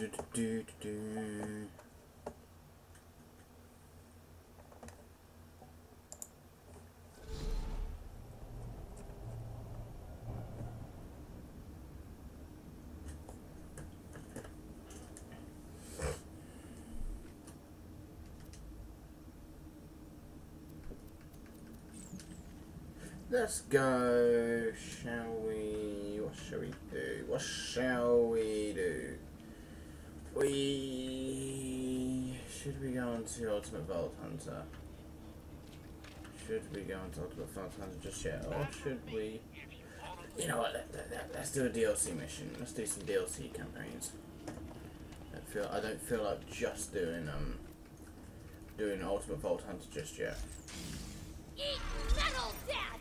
Let's go, shall we? What shall we do? What shall we do? Should we go on to Ultimate Vault Hunter? Should we go on to Ultimate Vault Hunter just yet? Or should we... You know what, let's do a DLC mission. Let's do some DLC campaigns. I don't feel like just doing Ultimate Vault Hunter just yet. Eat metal, Dad!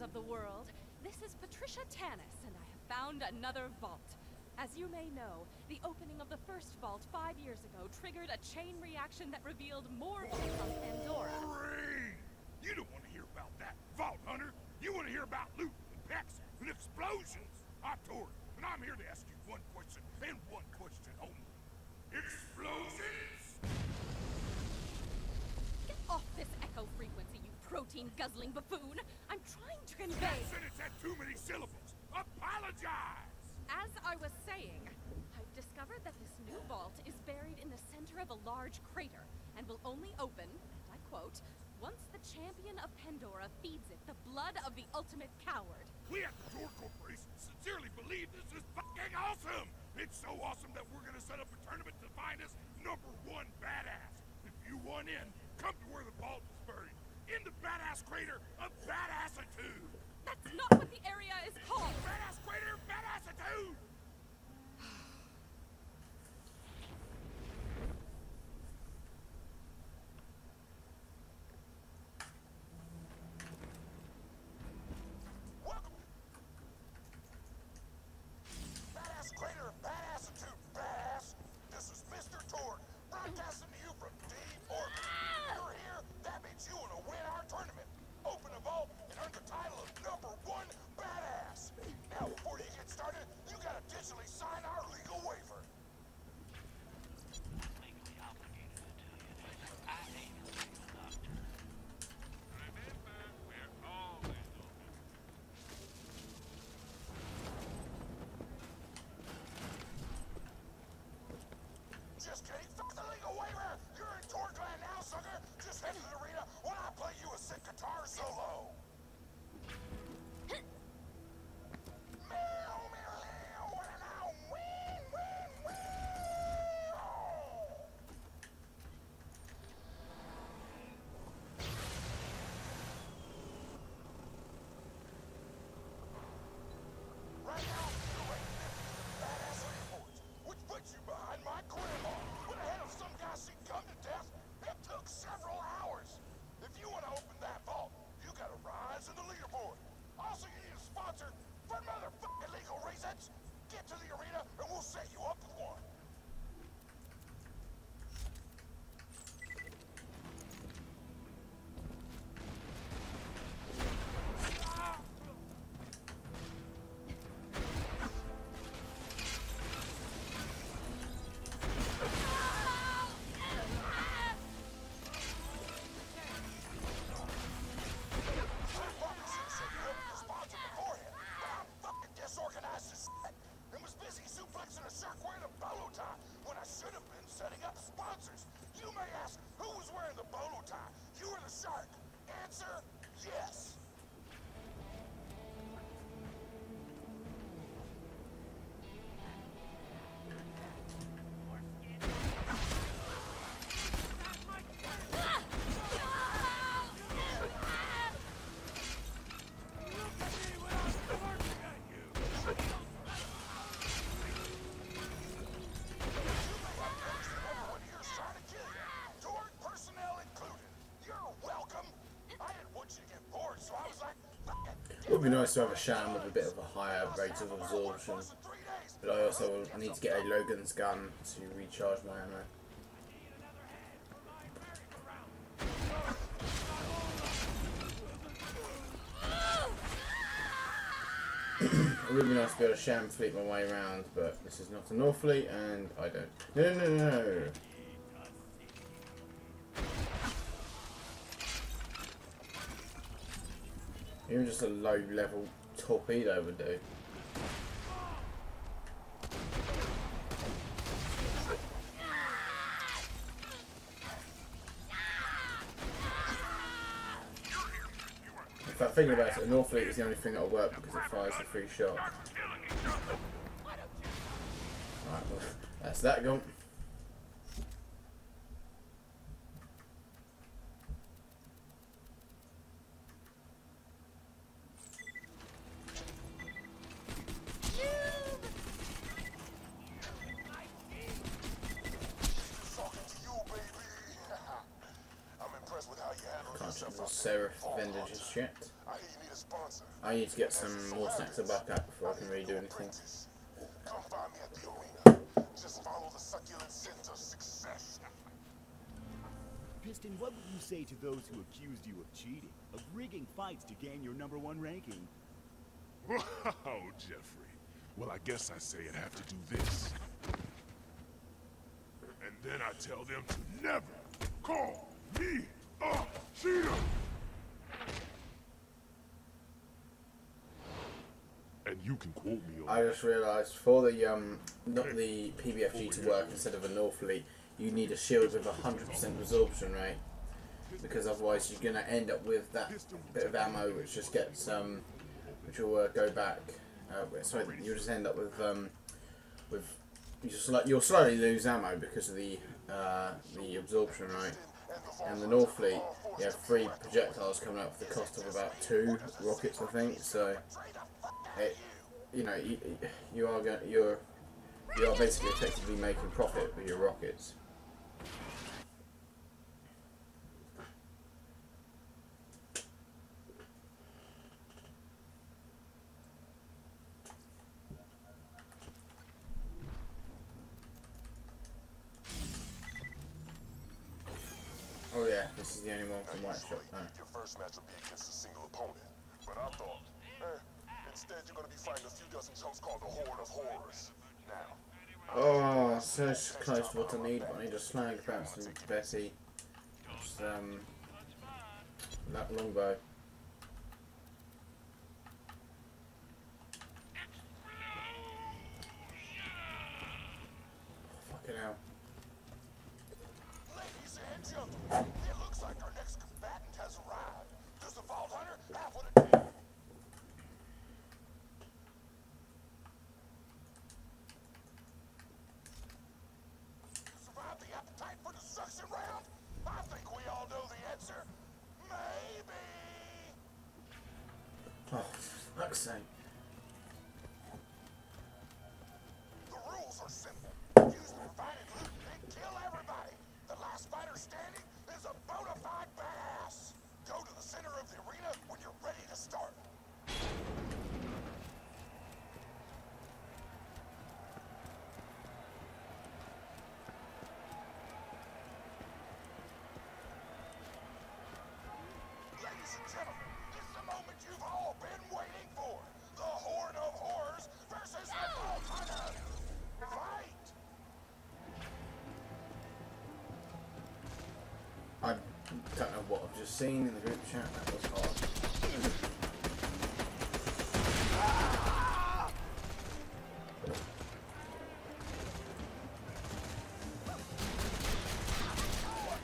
Of the world. This is Patricia Tanis, and I have found another vault. As you may know, the opening of the first vault 5 years ago triggered a chain reaction that revealed more vaults on Pandora. Hooray! You don't want to hear about that, Vault Hunter. You want to hear about loot and packs and explosions. I'm Tori, and I'm here to ask you one question and one question only. Explosions? Get off this echo frequency, you protein-guzzling buffoon! I'm trying to convey... That sentence had too many syllables! Apologize! As I was saying, I've discovered that this new vault is buried in the center of a large crater, and will only open, and I quote, once the champion of Pandora feeds it the blood of the ultimate coward. We at the Tor Corporation sincerely believe this is fucking awesome! It's so awesome that we're gonna set up a tournament to find us #1 badass. If you want in, come to where the vault is buried. In the badass crater of Badassitude! That's not what the area is called! Badass crater, Badassitude! Welcome! Badass crater of Badassitude, badass! This is Mr. Torque, broadcasting to you from deep orbit. You're here, that means you want to win our tournament. Open a vault and earn the title of #1 badass. Now, before you get started, you gotta would be nice to have a sham with a bit of a higher rate of absorption, but I need to get a Logan's gun to recharge my ammo. It would be nice to be able to sham fleet my way around, but this is not a North Fleet, and I don't. No. Even just a low-level torpedo would do. In fact, thinking about it, the North Fleet is the only thing that will work because it fires a free shot. Right, well, that's that gone. Seraph vendage is shit. I need to get some more snacks of backup before I can really do anything. Come find me at the arena. Just follow the succulent scent of success. Piston, what would you say to those who accused you of cheating, of rigging fights to gain your #1 ranking? Wow, Jeffrey. Well, I guess I say I'd have to do this. And then I tell them to never call me a cheater. And you can quote me on I just realised for the not the PBFG to work instead of a North Fleet, you need a shield with 100% absorption rate, because otherwise you're gonna end up with that bit of ammo which just gets which will go back. Sorry, you'll just end up with you'll slowly lose ammo because of the absorption rate. And the North Fleet, you have 3 projectiles coming up for the cost of about 2 rockets, I think. So, you are basically effectively making profit with your rockets. Oh yeah, this is the only one from White Shot. Your first match will be against a single opponent. But I thought, instead you're gonna be fighting a few dozen chumps called the Horde of Horrors. Now. Oh, so close to what I need, but I need a slag bounce and Betty. Just, that longbow. Fucking hell. Ladies and gentlemen, it looks like our next combatant has arrived. Does the Vault Hunter have what it needs? Survive the appetite for destruction round? I think we all know the answer. Maybe. Oh, fuck's sake. The rules are simple. Use the provided loot and kill everybody. The last fighter standing is a bona fide badass. Go to the center of the arena when you're ready to start. Ladies and gentlemen, this is the moment you've all been waiting for. The Horde of Horrors versus the Vault Hunter. Fight! I don't know what I've just seen in the group chat. That was hard.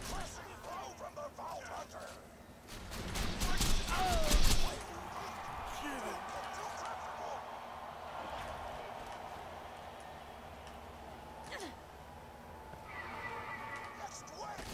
Pressing blow from the Vault Hunter. Next wave.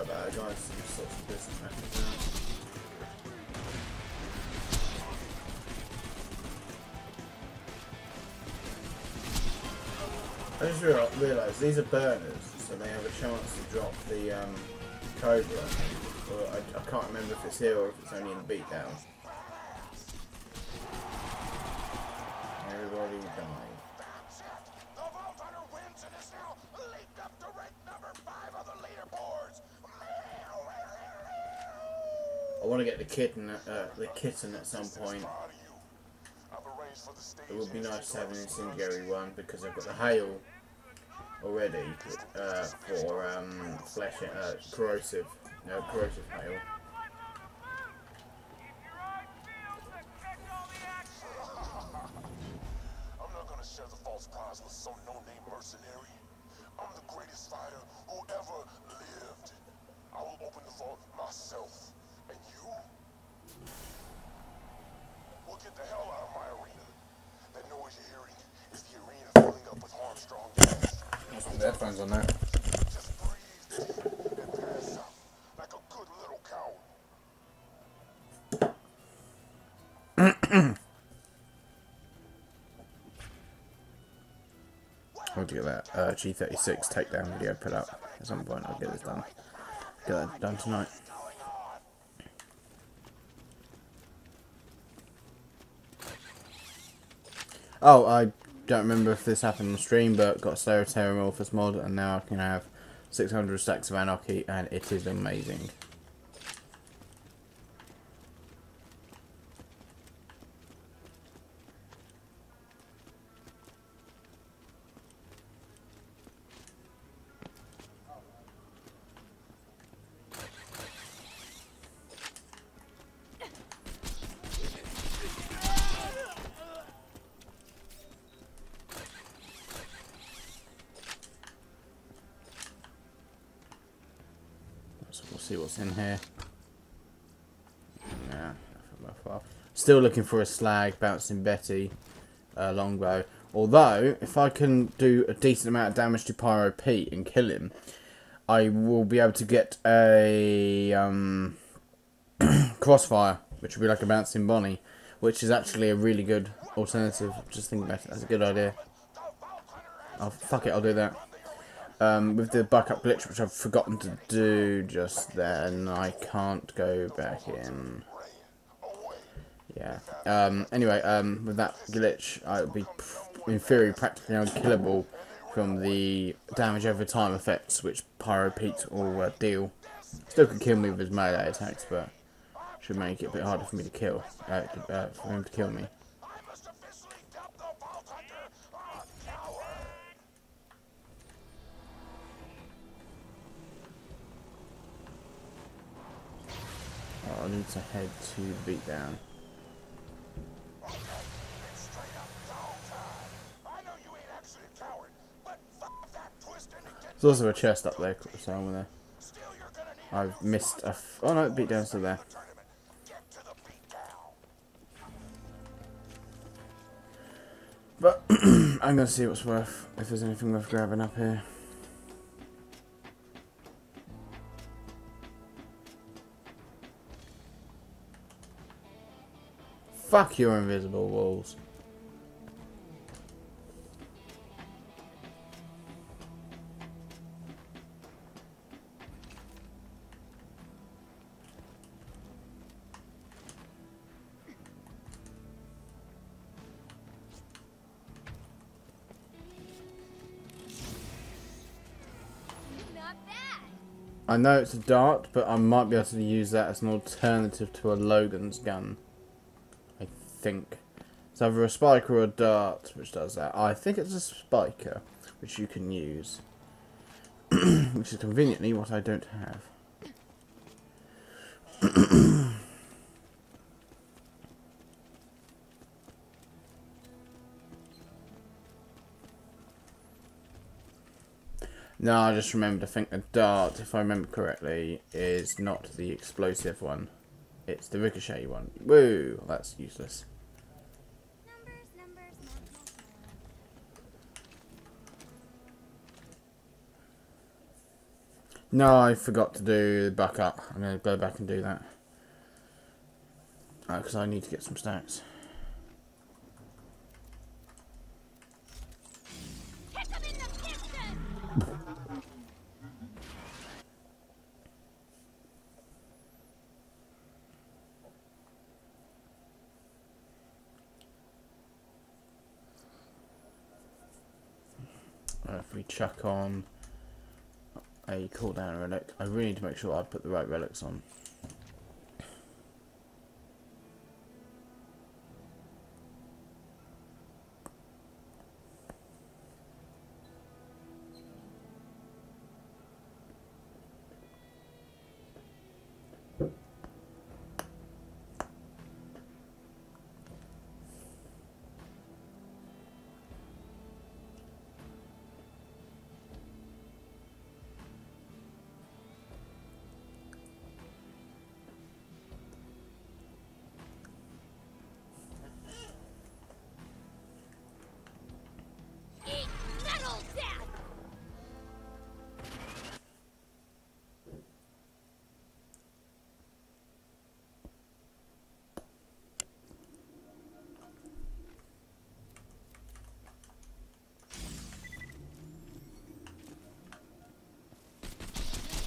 about that. Guys, some sorts of business happens now. I just realised these are burners, so they have a chance to drop the Cobra. Well, I can't remember if it's here or if it's only in the beatdown. Everybody died. That's it! The Vault Hunter wins and is now leaped up to rank number 5 on the leaderboards! I want to get the kitten at some point. It would be nice to have an incendiary one because I've got the hail already for corrosive hail. I'm not gonna share the false prize with some no-name mercenary. I'm the greatest fighter who ever lived. I will open the vault myself. And you will get the hell out of my arena. That noise you're hearing is the arena filling up with Armstrong gas. Let's put the headphones on now. Just breathe deep and pass out like a good little coward. I'll get that G36 takedown video put up at some point. I'll get this done. Get that done tonight. Oh, I don't remember if this happened on stream, but got Stereoterramorphous mod, and now I can have 600 stacks of Anarchy, and it is amazing. We'll see what's in here. Yeah, still looking for a slag, bouncing Betty, longbow. Although, if I can do a decent amount of damage to Pyro Pete and kill him, I will be able to get a crossfire, which will be like a bouncing Bonnie, which is actually a really good alternative. Just think about it, that's a good idea. Oh, fuck it, I'll do that. With the backup glitch, which I've forgotten to do just then, I can't go back in. Yeah. Anyway, with that glitch, I would be, in theory, practically unkillable from the damage over time effects, which Pyro Pete will deal. Still can kill me with his melee attacks, but should make it a bit harder for me to kill. For him to kill me. I need to head to the beatdown. There's also a chest up there, somewhere there. I've missed a. Oh no, the beatdown's still there. But I'm gonna see what's worth, if there's anything worth grabbing up here. Fuck your invisible walls. Not bad. I know it's a dart, but I might be able to use that as an alternative to a Logan's gun. I think. It's either a spiker or a dart which does that. I think it's a spiker which you can use. Which is conveniently what I don't have. No, I just remembered, I think a dart, if I remember correctly, is not the explosive one. It's the ricochet one. Woo! That's useless. Numbers. No, I forgot to do the backup. I'm going to go back and do that. Because I need to get some stacks. Kick him in the piston! If we chuck on a cooldown relic, I really need to make sure I put the right relics on. Eat metal death!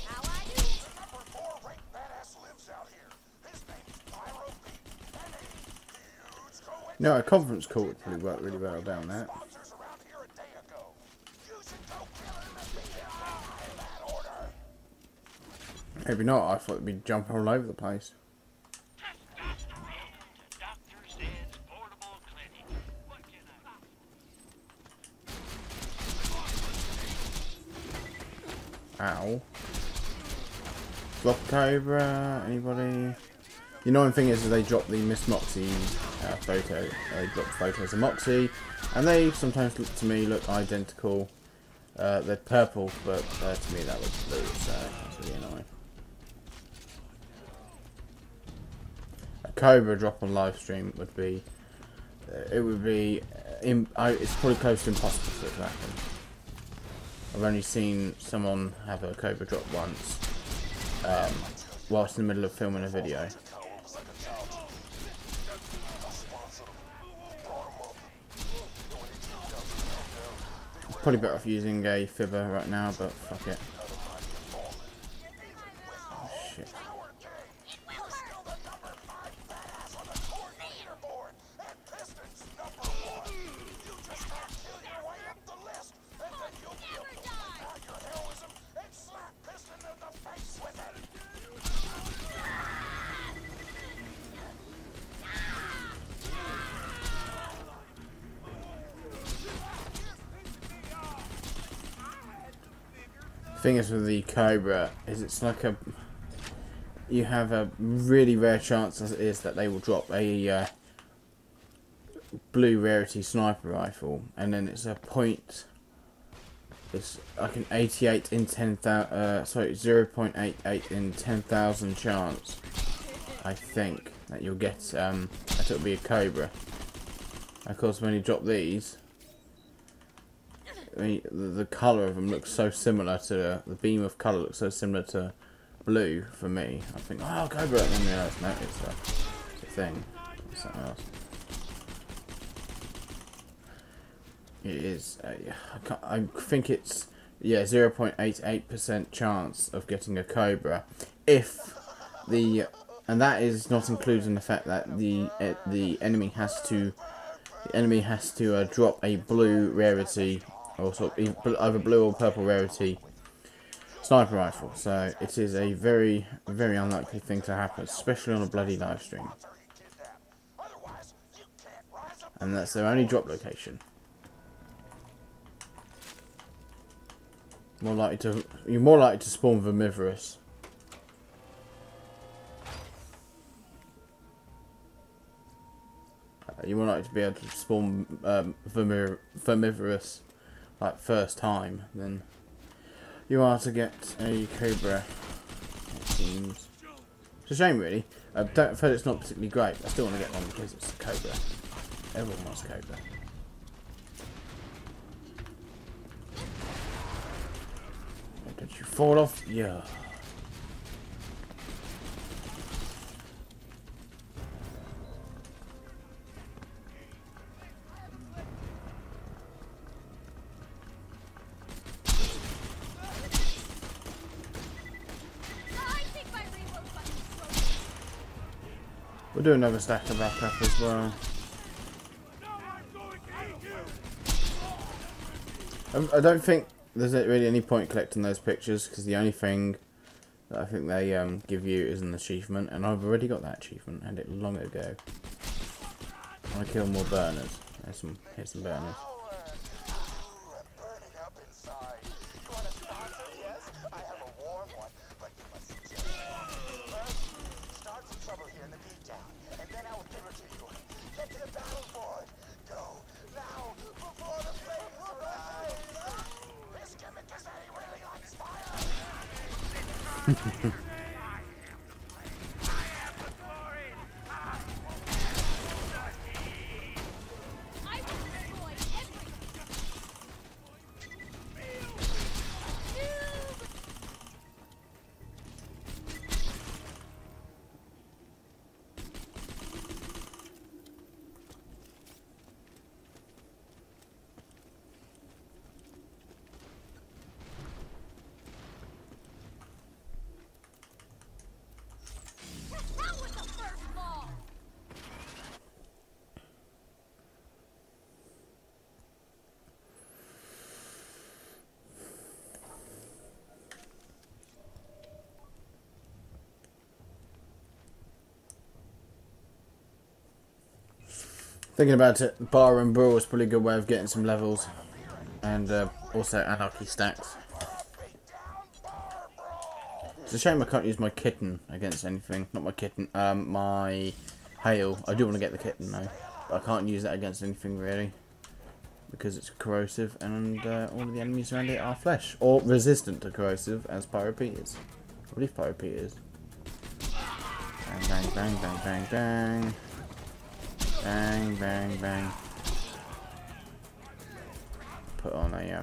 How I do? Number 4 ranked badass lives out here. His name's Pyro Pete, and he's huge coincidence. No, a conference call would probably work really well down there. Sponsors around here a day ago. You should go kill him and beat him in that order. Maybe not, I thought it'd be jumping all over the place. Testosterone to Dr. Zed's portable clinic. What can I... Ow. Drop Cobra, anybody? The annoying thing is they drop the Miss Moxie photo. They drop photos of Moxie, and they sometimes look to me look identical. They're purple, but to me that looks blue, so that's really annoying. A Cobra drop on live stream would be, it would be, it's probably close to impossible for it to happen. I've only seen someone have a Cobra drop once, whilst in the middle of filming a video. Probably better off using a fibber right now, but fuck it. Oh, shit. Thing is with the Cobra is it's like a, you have a really rare chance as it is that they will drop a blue rarity sniper rifle, and then it's a point, it's like an 88 in 10,000 sorry 0.88 in 10,000 chance, I think, that you'll get that it'll be a Cobra. Of course when you drop these, I mean, the colour of them looks so similar to, the beam of colour looks so similar to blue for me. I think, oh, Cobra, and then realised, no, it's a thing. It's something else. It is, I think it's, yeah, 0.88% chance of getting a Cobra. If the, and that is not including the fact that the enemy has to, drop a blue rarity, or sort of either blue or purple rarity sniper rifle. So it is a very, very unlikely thing to happen, especially on a bloody live stream. And that's their only drop location. You're more likely to spawn Vermivorous. You're more likely to be able to spawn Vermivorous like first time than you are to get a Cobra, it seems. It's a shame really. I've heard it's not particularly great, but I still want to get one because it's a Cobra. Everyone wants Cobra. Did you fall off? Yeah. I think my reload button's broken. We'll do another stack of backup as well. I don't think there's really any point collecting those pictures, because the only thing that I think they give you is an achievement, and I've already got that achievement, and it long ago. I want to kill more burners. Here's some burners. I'm burning up inside. You want a sponsor? Yes, I have a warm one, but you must suggest. First, start some trouble here in the beatdown, and then I will give it to you. Get to the battle board. Go now before the flames rise. This gimmick is that he really likes fire. I will destroy everything. Hell with the first ball. Thinking about it, Bar and Brawl is probably a good way of getting some levels, and also anarchy stacks. It's a shame I can't use my kitten against anything. Not my kitten, my hail. I do want to get the kitten though, but I can't use that against anything really, because it's corrosive, and all of the enemies around it are flesh, or resistant to corrosive, as Pyro Pete is. I believe Pyro Pete is. Bang, bang, bang, bang, bang, bang. Bang, bang, bang. Put on a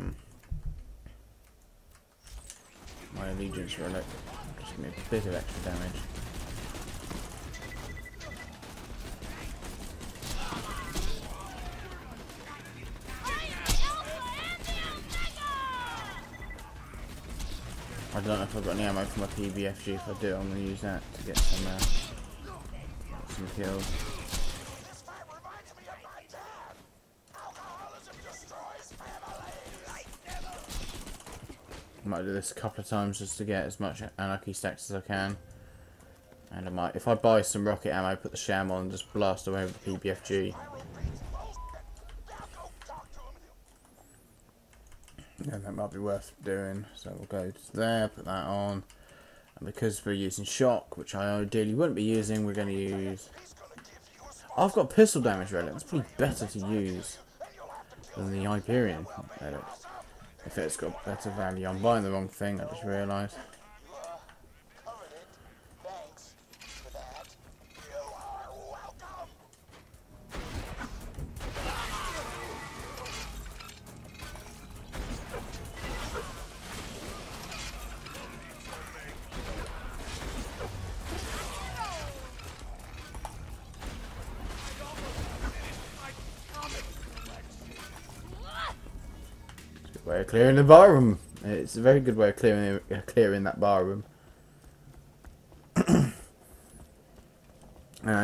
my allegiance relic. Just give me a bit of extra damage. I don't know if I've got any ammo for my PBFG. If I do, I'm going to use that to get some kills. This fight reminds me of my dad. Alcoholism destroys families. I might do this a couple of times just to get as much anarchy stacks as I can. And I might, if I buy some rocket ammo, put the sham on and just blast away with the PBFG. Yeah, that might be worth doing. So we'll go to there, put that on. And because we're using shock, which I ideally wouldn't be using, we're going to use... I've got pistol damage relic. It's probably better to use than the Hyperion relic. If it's got better value. I'm buying the wrong thing, I just realised. Thanks for that. You are welcome. Way of clearing the bar room. It's a very good way of clearing that bar room. And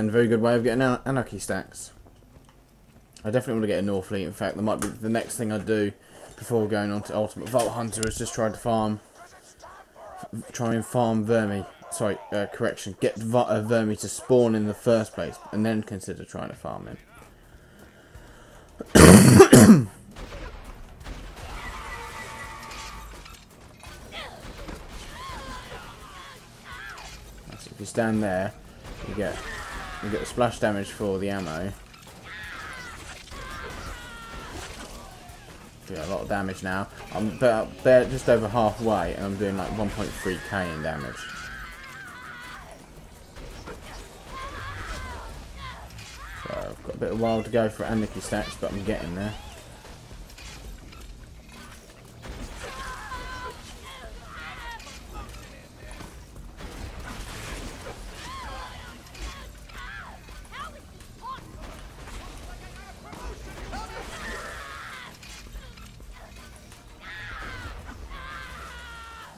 a very good way of getting anarchy stacks. I definitely want to get a North Fleet. In fact, that might be the next thing I do before going on to Ultimate Vault Hunter, is just try and farm vermi. Sorry, correction. Get vermi to spawn in the first place, and then consider trying to farm them. If you stand there, you get the splash damage for the ammo. Yeah, a lot of damage now. I'm about just over halfway, and I'm doing like 1.3k in damage. So I've got a bit of a while to go for anarchy stacks, but I'm getting there.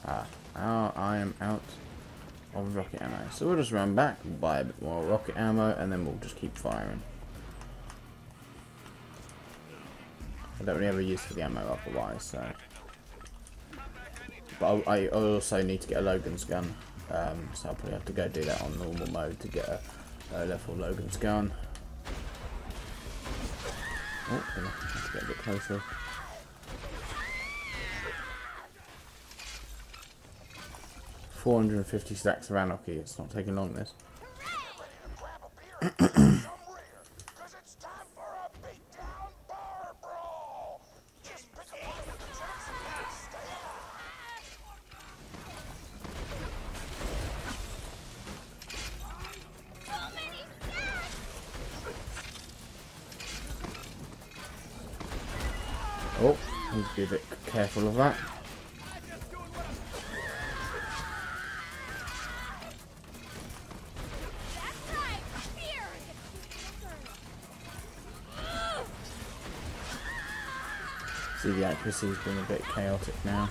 Now I am out of rocket ammo. So we'll just run back, buy a bit more rocket ammo, and then we'll just keep firing. I don't really have a use for the ammo otherwise, so. But I also need to get a Logan's gun, so I'll probably have to go do that on normal mode to get a level Logan's gun. Oh, gonna have to get a bit closer. $450 stacks of anarchy. It's not taking long, this. Oh, need to be a bit careful of that. See, the accuracy's been a bit chaotic now.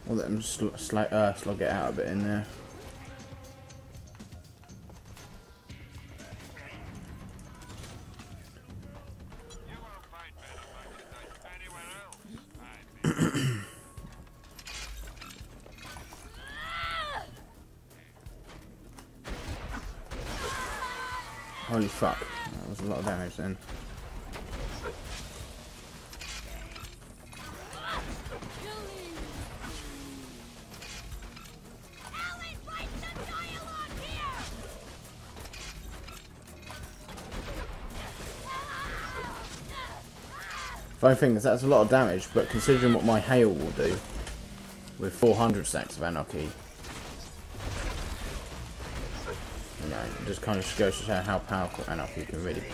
We'll let them slog it out a bit in there. Holy fuck, that was a lot of damage then. Funny thing is that's a lot of damage, but considering what my hail will do with 400 stacks of anarchy, you know, it just kind of goes to show how powerful anarchy can really be.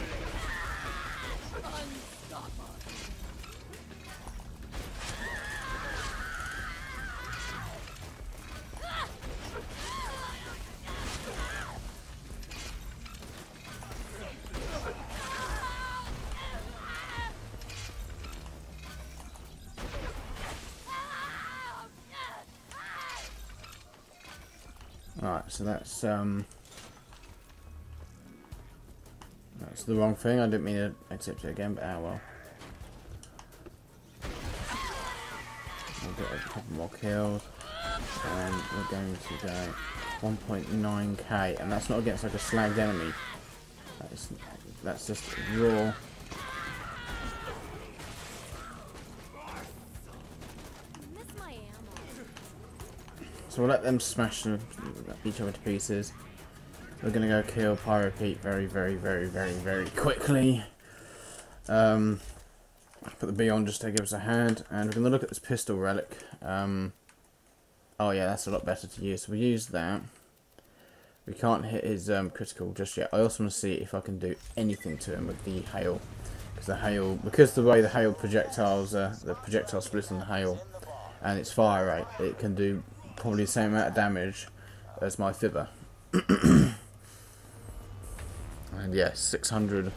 Alright, so that's the wrong thing. I didn't mean to accept it again, but well. We'll get a couple more kills, and we're going to go 1.9k, and that's not against like a slagged enemy. That's just raw. So we'll let them smash each other to pieces. We're gonna go kill Pyro Pete very quickly. Put the B on just to give us a hand, and we're gonna look at this pistol relic. Oh yeah, that's a lot better to use. So we use that. We can't hit his critical just yet. I also want to see if I can do anything to him with the hail, because the way the hail projectiles, the projectile splits on the hail, and its fire rate, it can do probably the same amount of damage as my fibber. And yes, 600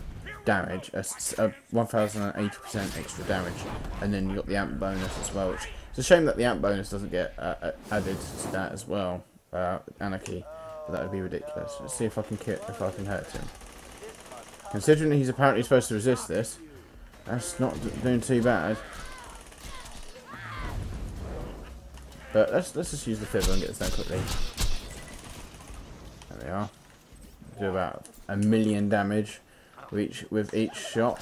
damage, 1080% extra damage, and then you got the amp bonus as well. Which, it's a shame that the amp bonus doesn't get added to that as well, anarchy, but that would be ridiculous. Let's see if I can hurt him. Considering he's apparently supposed to resist this, that's not doing too bad. But let's just use the fibber and get this done quickly. There we are. Do about 1 million damage with each shot.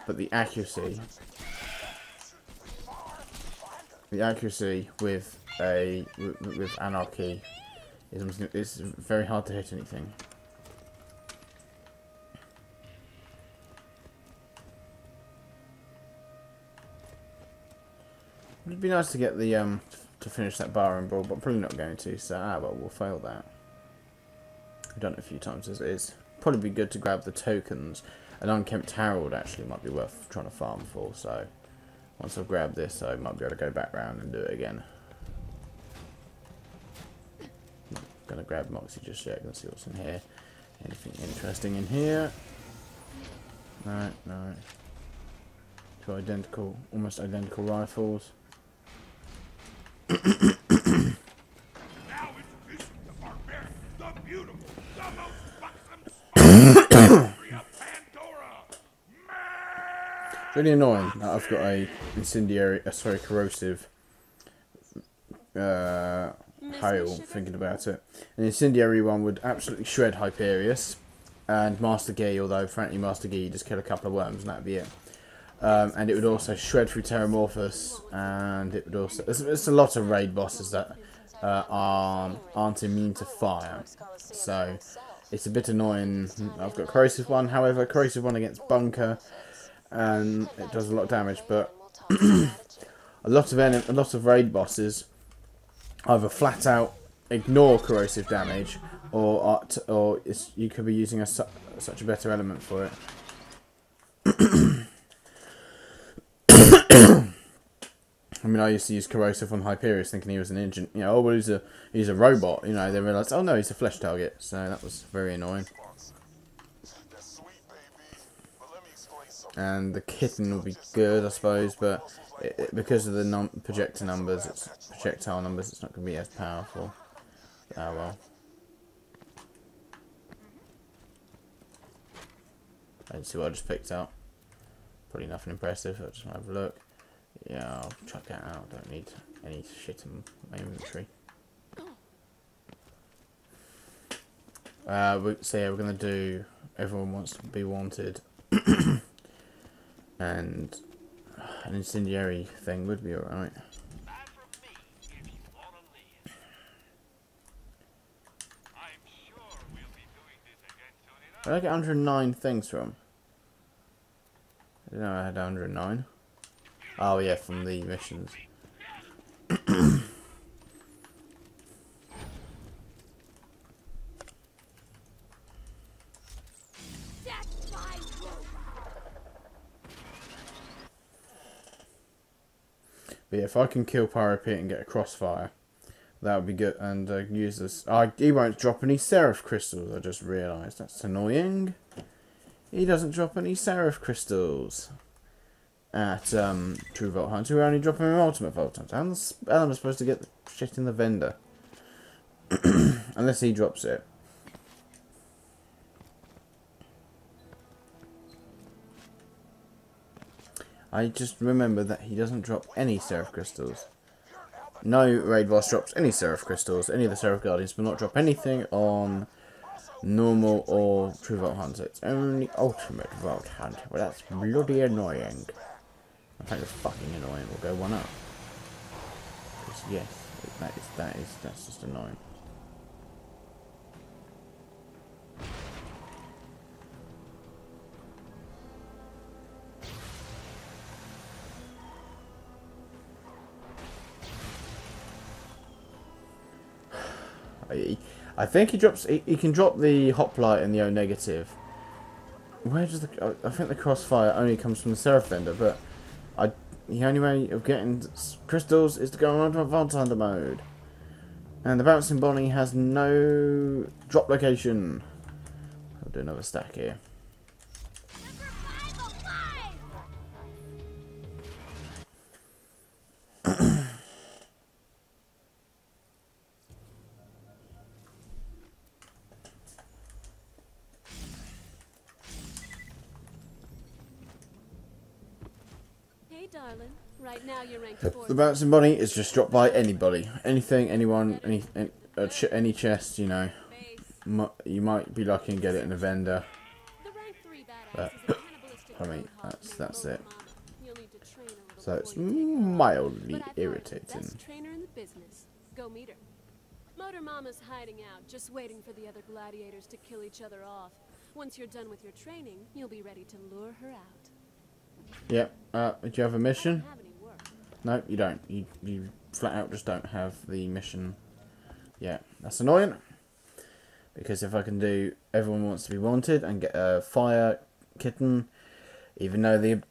But the accuracy with anarchy is very hard to hit anything. It'd be nice to get the to finish that bar and brawl, but probably not going to. So well, we'll fail that. I've done it a few times as it is. Probably be good to grab the tokens. An unkempt herald actually might be worth trying to farm for, so once I've grabbed this I might be able to go back round and do it again. Not gonna grab Moxie just yet, gonna see what's in here. Anything interesting in here? No, no. Two identical, almost identical rifles. Now introducing the barbarian, the beautiful, the most buxom history of Pandora. It's really annoying that I've got a incendiary, corrosive hail, thinking about it. An incendiary one would absolutely shred Hyperius and Master Gee, although frankly Master Gee just kill a couple of worms and that'd be it. And it would also shred through Terramorphous, and it would also... There's a lot of raid bosses that aren't immune to fire, so it's a bit annoying. I've got Corrosive one, however, Corrosive one against Bunker, and it does a lot of damage, but a lot of raid bosses either flat out ignore corrosive damage, or you could be using such a better element for it. I mean, I used to use corrosive on Hyperius, thinking he was an engine. You know, oh well, he's a robot. You know, they realised, oh no, he's a flesh target. So that was very annoying. And the kitten would be good, I suppose, but because of the projectile numbers, it's not going to be as powerful. Oh well. Let's see what I just picked out. Probably nothing impressive. I'll just have a look. Yeah, I'll chuck that out. Don't need any shit in my inventory. So yeah, we're gonna do Everyone Wants to Be Wanted, and an incendiary thing would be alright. Where did I get 109 things from? I didn't know I had 109. Oh yeah, from the missions. But yeah, if I can kill Pyro Pit and get a crossfire, that would be good. And use this. He won't drop any Seraph crystals. I just realised that's annoying. He doesn't drop any Seraph crystals at True Vault Hunter. We're only dropping him Ultimate Vault Hunter. How am I supposed to get the shit in the vendor? Unless he drops it. I just remember that he doesn't drop any Seraph crystals. No raid boss drops any Seraph crystals. Any of the Seraph Guardians will not drop anything on normal or True Vault Hunter. It's only Ultimate Vault Hunter. Well, that's bloody annoying. I think it's fucking annoying. We'll go one up. Yes, that's just annoying. I think he drops. He can drop the hoplite and the O negative. Where does the? I think the crossfire only comes from the Seraph vendor, but the only way of getting crystals is to go on to Vault Hunter mode. And the Bouncing Bonnie has no drop location. I'll do another stack here. Darling. Right now you're ranked The Bouncing Bonnie is just dropped by anybody. Anything, anyone, any chest, you know. You might be lucky and get it in a vendor. But, I mean, that's it. So it's mildly irritating. Trainer in the business. Go meet her. Motor Mama's hiding out, just waiting for the other gladiators to kill each other off. Once you're done with your training, you'll be ready to lure her out. Yep. Do you have a mission? No, you don't. You flat out just don't have the mission. Yeah, that's annoying. Because if I can do Everyone Wants to Be Wanted and get a fire kitten, even though the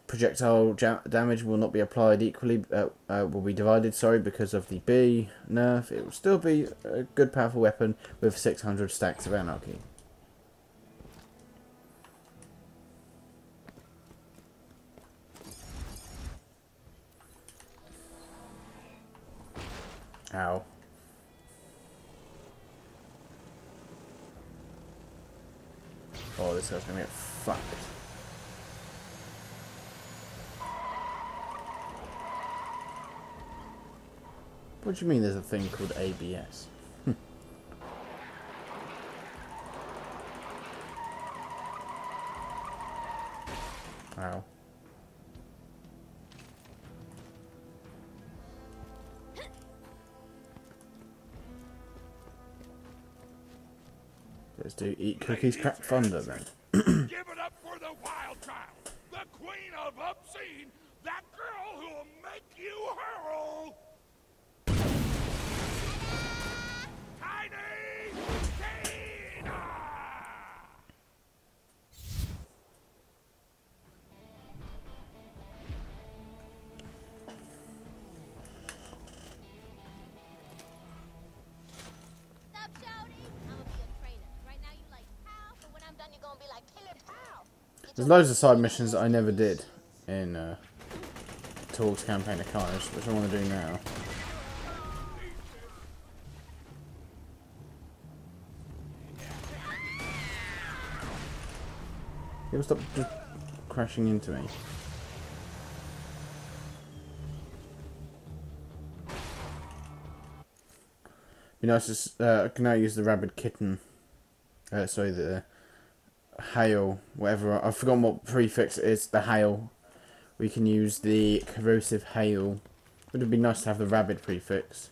projectile damage will not be applied equally, will be divided, sorry, because of the B nerf, it will still be a good powerful weapon with 600 stacks of anarchy. Ow. Oh, this guy's gonna get fucked. What do you mean there's a thing called ABS? Ow. Let's do Eat Cookies, Crack Thunder then. Give it up for the wild child, the queen of obscene, that girl who'll make you hurl. Tiny Tina! Stop shouting! I'm gonna be a trainer. Right now you like pow, but when I'm done you're gonna be like killer pow. There's loads of side missions that I never did in Towards Campaign of Carnage, which I want to do now. You'll stop just crashing into me. Be nice to I can now use the rabid kitten. Sorry, the hail, whatever. I've forgotten what prefix it is. The hail. We can use the corrosive hail. It would be nice to have the rabid prefix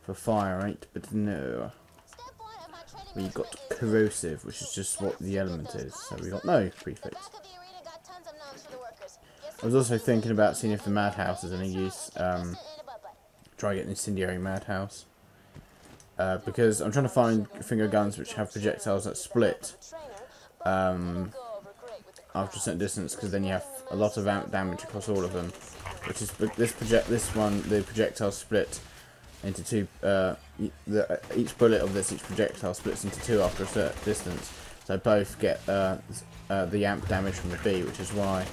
for fire, right? But no. We got corrosive, which is just what the element is. So we got no prefix. I was also thinking about seeing if the madhouse is any use. Try getting incendiary madhouse. Because I'm trying to find finger guns which have projectiles that split after a certain distance, because then you have a lot of damage across all of them. Which is this one, the projectiles split into two. Each bullet of each projectile splits into two after a certain distance. So both get the amp damage from the B, which is why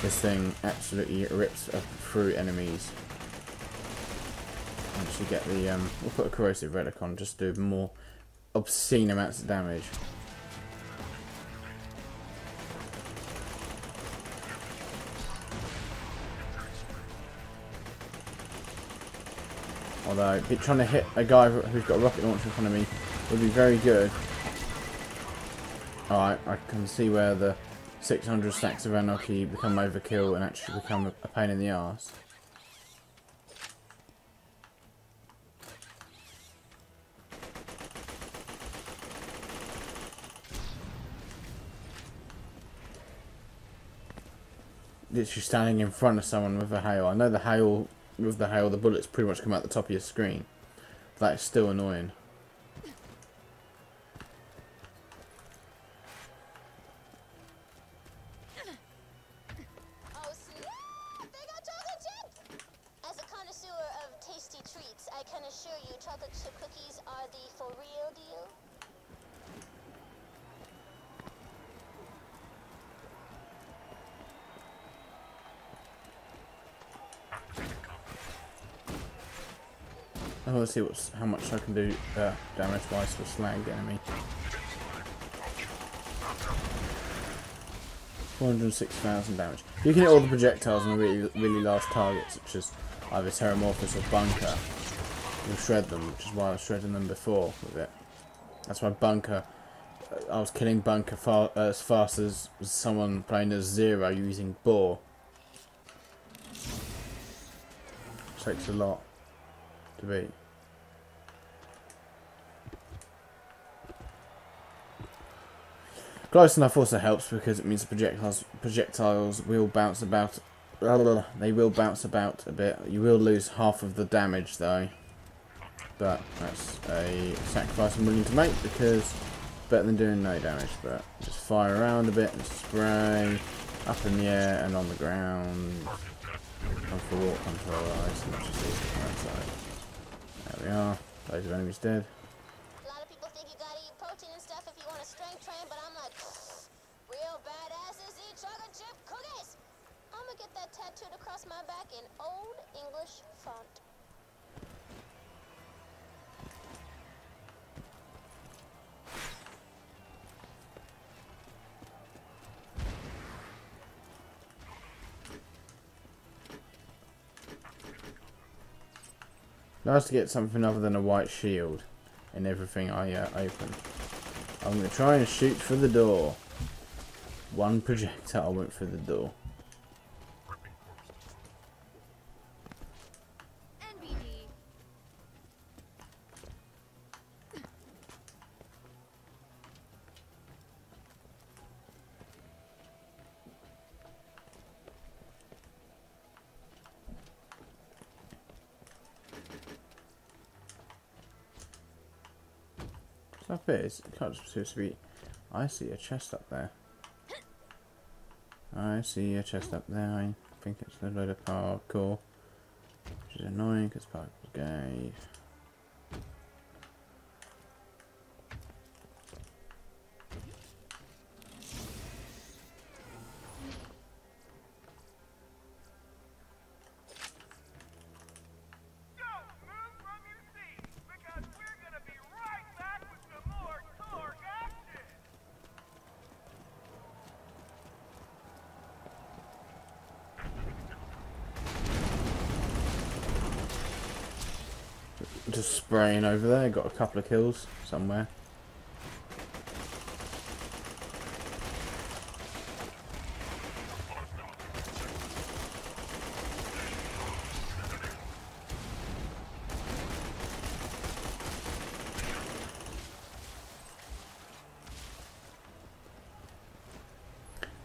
this thing absolutely rips through enemies. Once you get the we'll put a corrosive relic on, just do more obscene amounts of damage. Although trying to hit a guy who's got a rocket launcher in front of me would be very good. Alright, I can see where the 600 stacks of anarchy become overkill and actually become a pain in the arse. Literally standing in front of someone with a hail. I know the hail, with the hail, the bullets pretty much come out the top of your screen. That is still annoying. Oh snap! They got chocolate chip! As a connoisseur of tasty treats, I can assure you chocolate chip cookies are the for real deal. I want to see how much I can do damage wise for slag enemy. 406,000 damage. You can hit all the projectiles on really large targets, such as either Terramorphous or Bunker. You'll shred them, which is why I was shredding them before with it. That's why Bunker, I was killing Bunker as fast as someone playing as Zero using Boar. Takes a lot to beat. Close enough also helps because it means the projectiles will bounce about. They will bounce about a bit. You will lose half of the damage though, but that's a sacrifice I'm willing to make because better than doing no damage. But just fire around a bit and spray up in the air and on the ground. Come for a walk, come for a ride, so let's just see the right side. There we are. Loads of enemies dead. A lot of people think you gotta eat protein and stuff if you want to strength train, but I'm like, real badasses eat chocolate chip cookies. I'm gonna get that tattooed across my back in Old English font. Nice to get something other than a white shield in everything I open. I'm going to try and shoot for the door. One projectile went through the door. NBD. Up here, it's not supposed to be. I see a chest up there. I see a chest up there. I think it's a load of parkour, which is annoying because parkour's gay. Just spraying over there, got a couple of kills somewhere.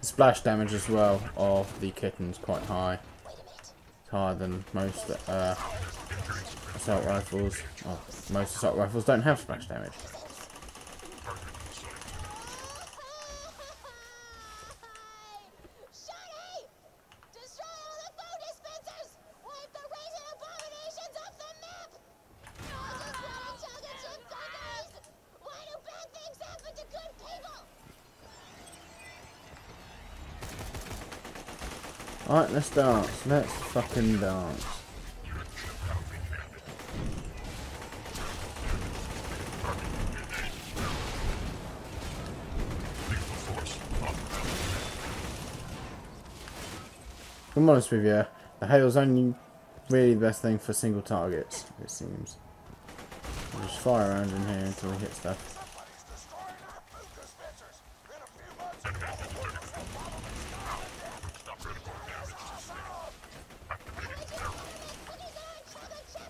The splash damage as well of the kitten's quite high. It's higher than most assault rifles. Oh, most assault rifles don't have splash damage. Shotty! Destroy all the food dispensers! Wipe the raisin abominations off the map! I just wanted chocolate chip cookies! Why do bad things happen to good people? Alright, let's dance. Let's fucking dance. If I'm honest with you, the hail's only really the best thing for single targets, it seems. We'll just fire around in here until we hit stuff. Somebody's destroying our food dispensers. In a few months, the world will follow the sky of death. That's awesome! I just want to make cookies that aren't chocolate chip!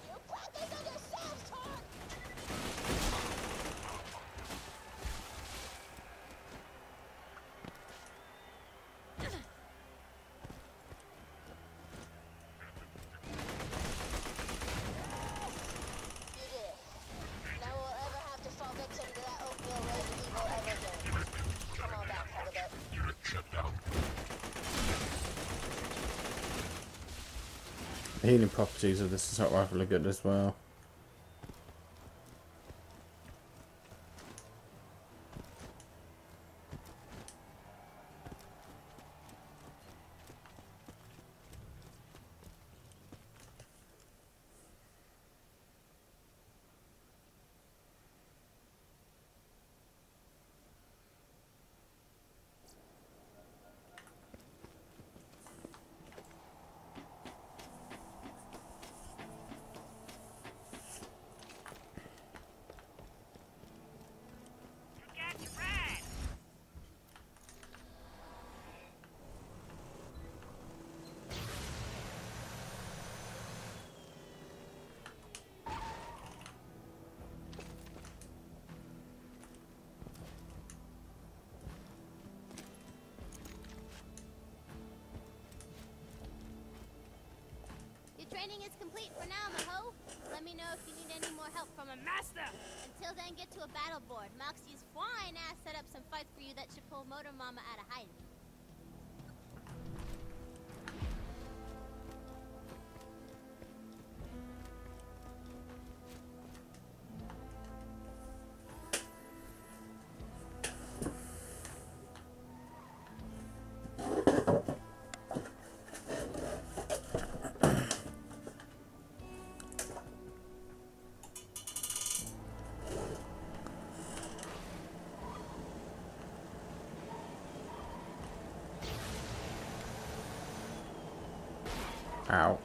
You brought this on yourselves, Torg! You did it. Now we'll ever have to fall victim to that oatmeal raisin evil ever again. Come on back, Huckleberry. The healing properties of this assault rifle are good as well. Your training is complete for now, Maho. let me know if you need any more help from a master. Until then, get to a battle board. Moxie's fine ass set up some fights for you that should pull Motor Mama out of hiding. Ow.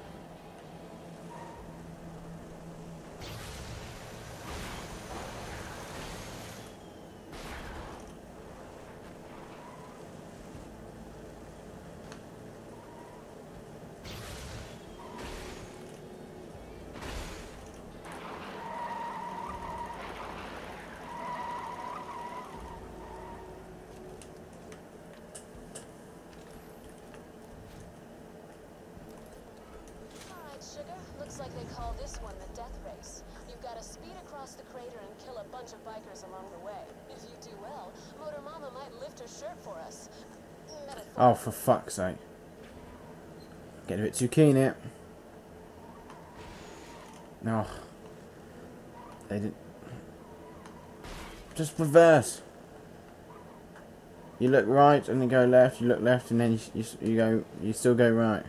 Looks like they call this one the death race. You've got to speed across the crater and kill a bunch of bikers along the way. If you do well, Motor Mama might lift her shirt for us. Oh, for fuck's sake. Getting a bit too keen here. No. They didn't. Just reverse. You look right and then go left. You look left and then you still go right.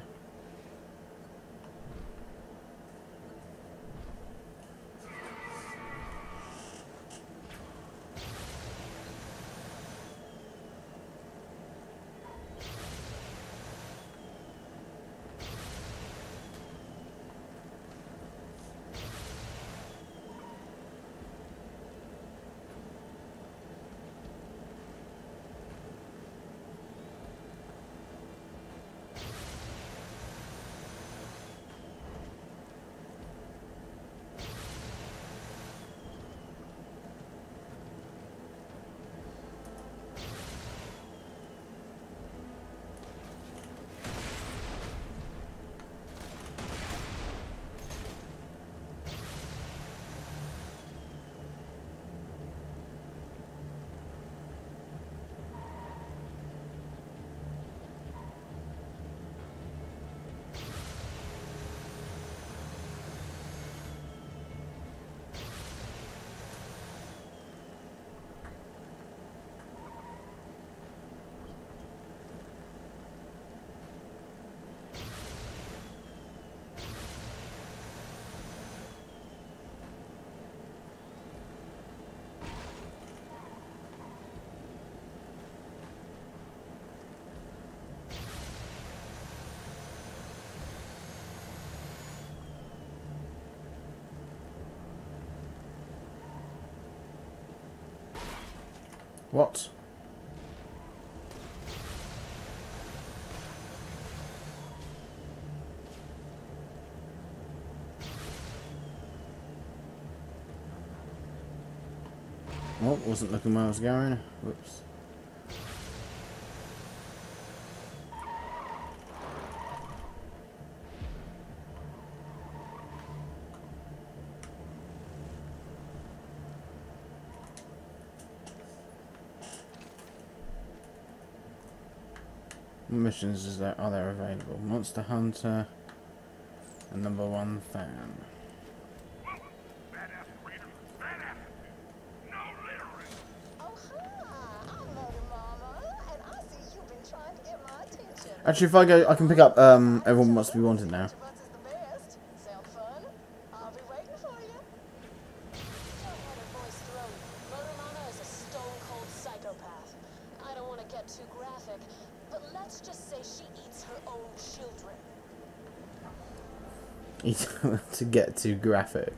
What? Oh, wasn't looking where I was going. Whoops. Missions are there available? Monster Hunter and #1 fan. Badass Raiders, badass. No littering. Oh, hi. I'm Motor Mama, and I see you've been trying to get my attention. Actually, if I go, I can pick up Everyone Must Be Wanted now. Is the best. Sound fun? I'll be waiting for you. Don't let her voice throw you. Motor Mama is a stone-cold psychopath. I don't want to get too graphic, but let's just say she eats her own children. To get too graphic.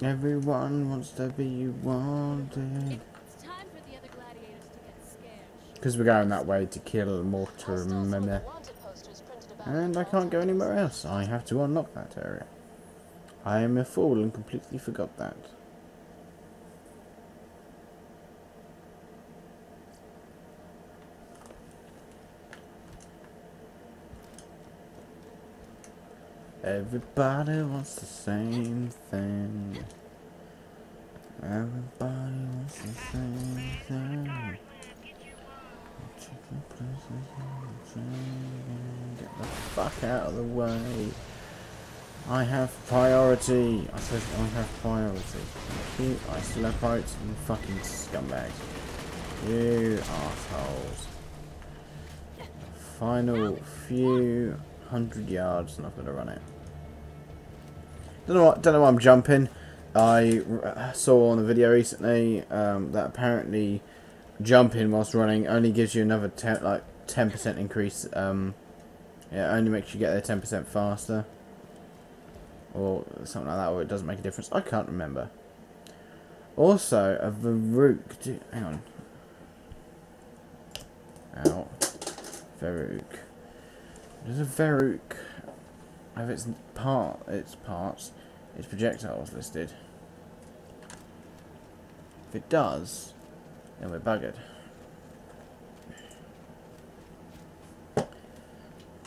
Everyone wants to be wanted. It's time for the other gladiators to get scared. Because we're going that way to kill Mortar and I can't go anywhere else. I have to unlock that area. I am a fool and completely forgot that. Everybody wants the same thing. Everybody wants the same thing. Get the fuck out of the way. I have priority. I said I have priority. Thank you. I still have priority. You fucking scumbags. You assholes. Final few 100 yards and I'm gonna run it. Don't know why I'm jumping. I saw on the video recently that apparently jumping whilst running only gives you another 10% increase. Yeah, it only makes you get there 10% faster, or something like that, or it doesn't make a difference. I can't remember. Also, a Varuk. Hang on. Ow. Varuk. Does a Varuk have its parts, its projectiles listed? If it does, then we're buggered.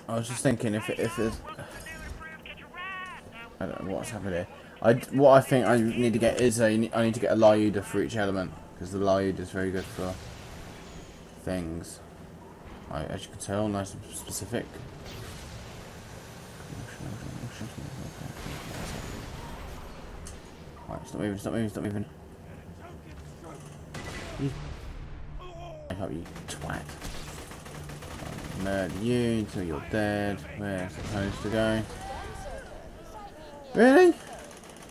I was just thinking if there's, I don't know what's happened here. What I think I need to get is I need to get a Lyuda for each element, because the Lyuda is very good for things. As you can tell, nice and specific. Right, stop moving, stop moving, stop moving. I hope you twat. I'll murder you until you're dead. Where it's supposed to go. Really?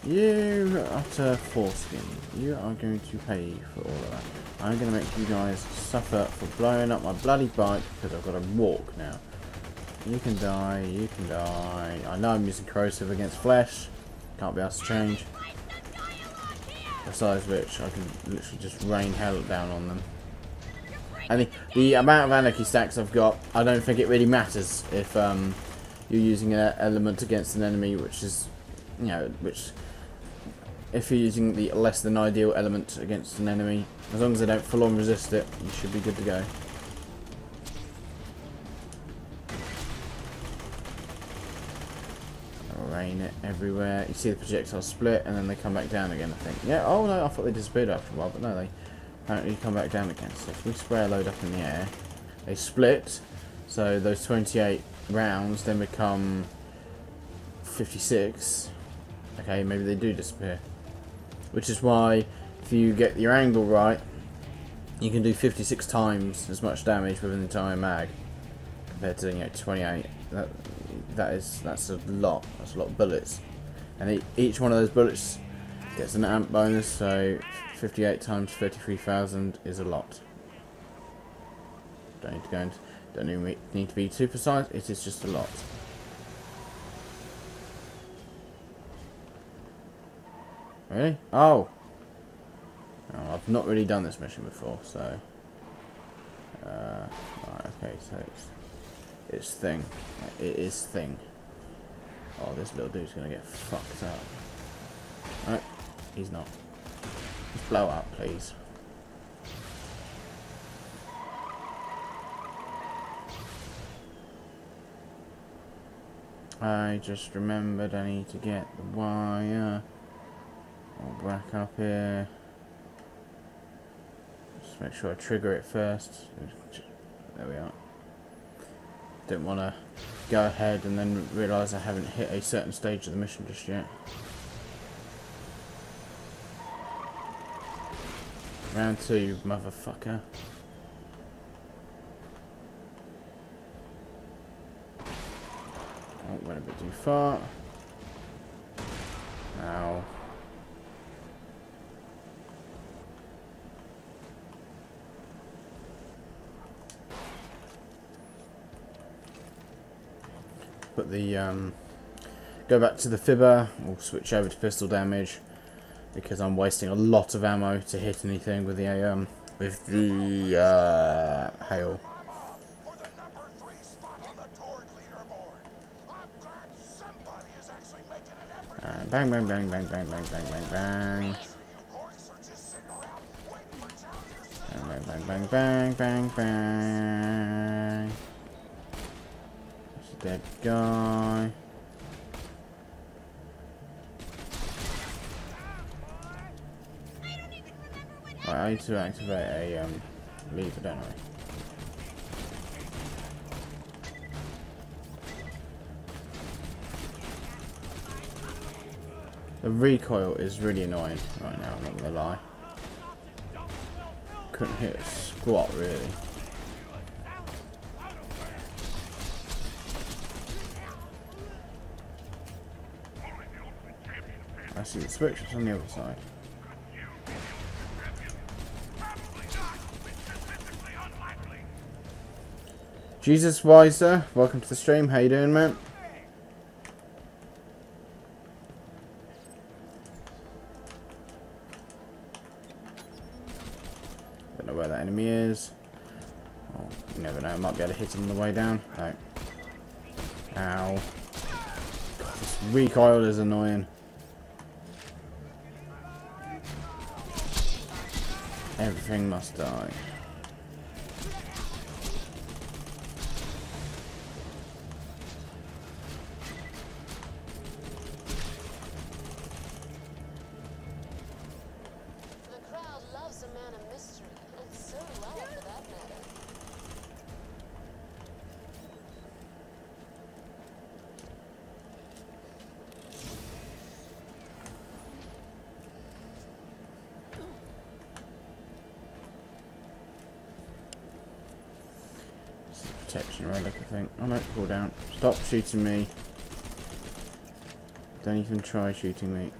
You utter foreskin. You are going to pay for all of that. I'm going to make you guys suffer for blowing up my bloody bike because I've got to walk now. You can die, you can die. I know I'm using corrosive against flesh. Can't be asked to change. Besides which, I can literally just rain hell down on them. And the amount of anarchy stacks I've got, I don't think it really matters if you're using an element against an enemy, which is, you know, if you're using the less than ideal element against an enemy, as long as they don't full on resist it, you should be good to go. Rain it everywhere. You see the projectiles split and then they come back down again, I think. Yeah, oh no, I thought they disappeared after a while, but no, they apparently come back down again. So if we spray a load up in the air, they split, so those 28 rounds then become 56. Okay, maybe they do disappear. Which is why, if you get your angle right, you can do 56 times as much damage with an entire mag compared to, you know, 28. That's a lot. That's a lot of bullets, and each one of those bullets gets an amp bonus. So 58 times 33,000 is a lot. Don't need to go into, don't even need to be too precise. It is just a lot. Really? Oh. Oh, I've not really done this mission before, so. Right, okay, so it's thing. It is thing. Oh, this little dude's gonna get fucked up. No, he's not. Just blow up, please. I just remembered I need to get the wire. I'll back up here. Just make sure I trigger it first. There we are. Didn't want to go ahead and then realise I haven't hit a certain stage of the mission just yet. Round 2, motherfucker. Oh, went a bit too far. Ow. Put the go back to the fibber. We'll switch over to pistol damage because I'm wasting a lot of ammo to hit anything with the hail. Bang bang bang bang bang bang bang bang bang. Bang bang bang bang bang bang. Dead guy. Right, I need to activate a lever, don't I? The recoil is really annoying right now, I'm not gonna lie. Couldn't hit a squat really. I see the switch, it's on the other side. Jesus Wiser, welcome to the stream. How you doing, man? Don't know where that enemy is. Oh, you never know. I might be able to hit him on the way down. No. Ow. God, this recoil is annoying. Everything must die. Protection relic, I think. I might pull down. Stop shooting me. Don't even try shooting me.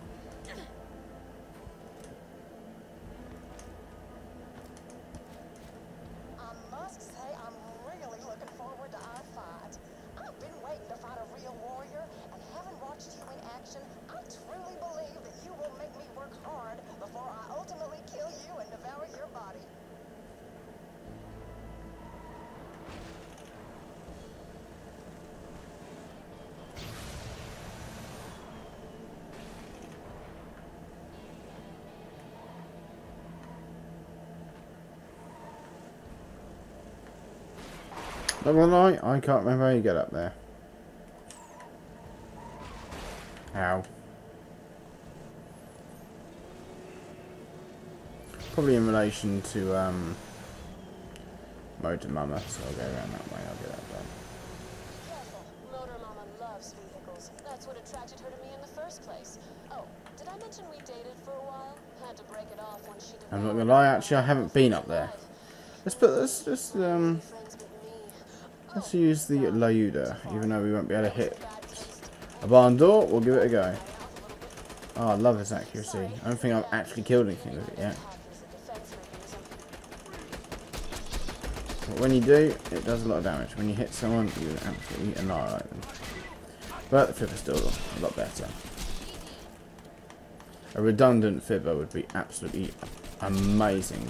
I must say, I'm really looking forward to our fight. I've been waiting to fight a real warrior, and having watched you in action, I truly believe that you will make me work hard before I ultimately kill you and devour your body. Not gonna lie, I can't remember how you get up there. How? Probably in relation to Motor Mama, so I'll go around that way, I'll get that done. Careful. Motor Mama loves vehicles. That's what attracted her to me in the first place. Oh, did I mention we dated for a while? Had to break it off when she I'm not gonna lie, actually I haven't been up there. Let's use the Lauda, even though we won't be able to hit a barn door, we'll give it a go. Oh, I love its accuracy. I don't think I've actually killed anything with it yet. But when you do, it does a lot of damage. When you hit someone, you absolutely annihilate them. But the fibber's still a lot better. A redundant fibber would be absolutely amazing.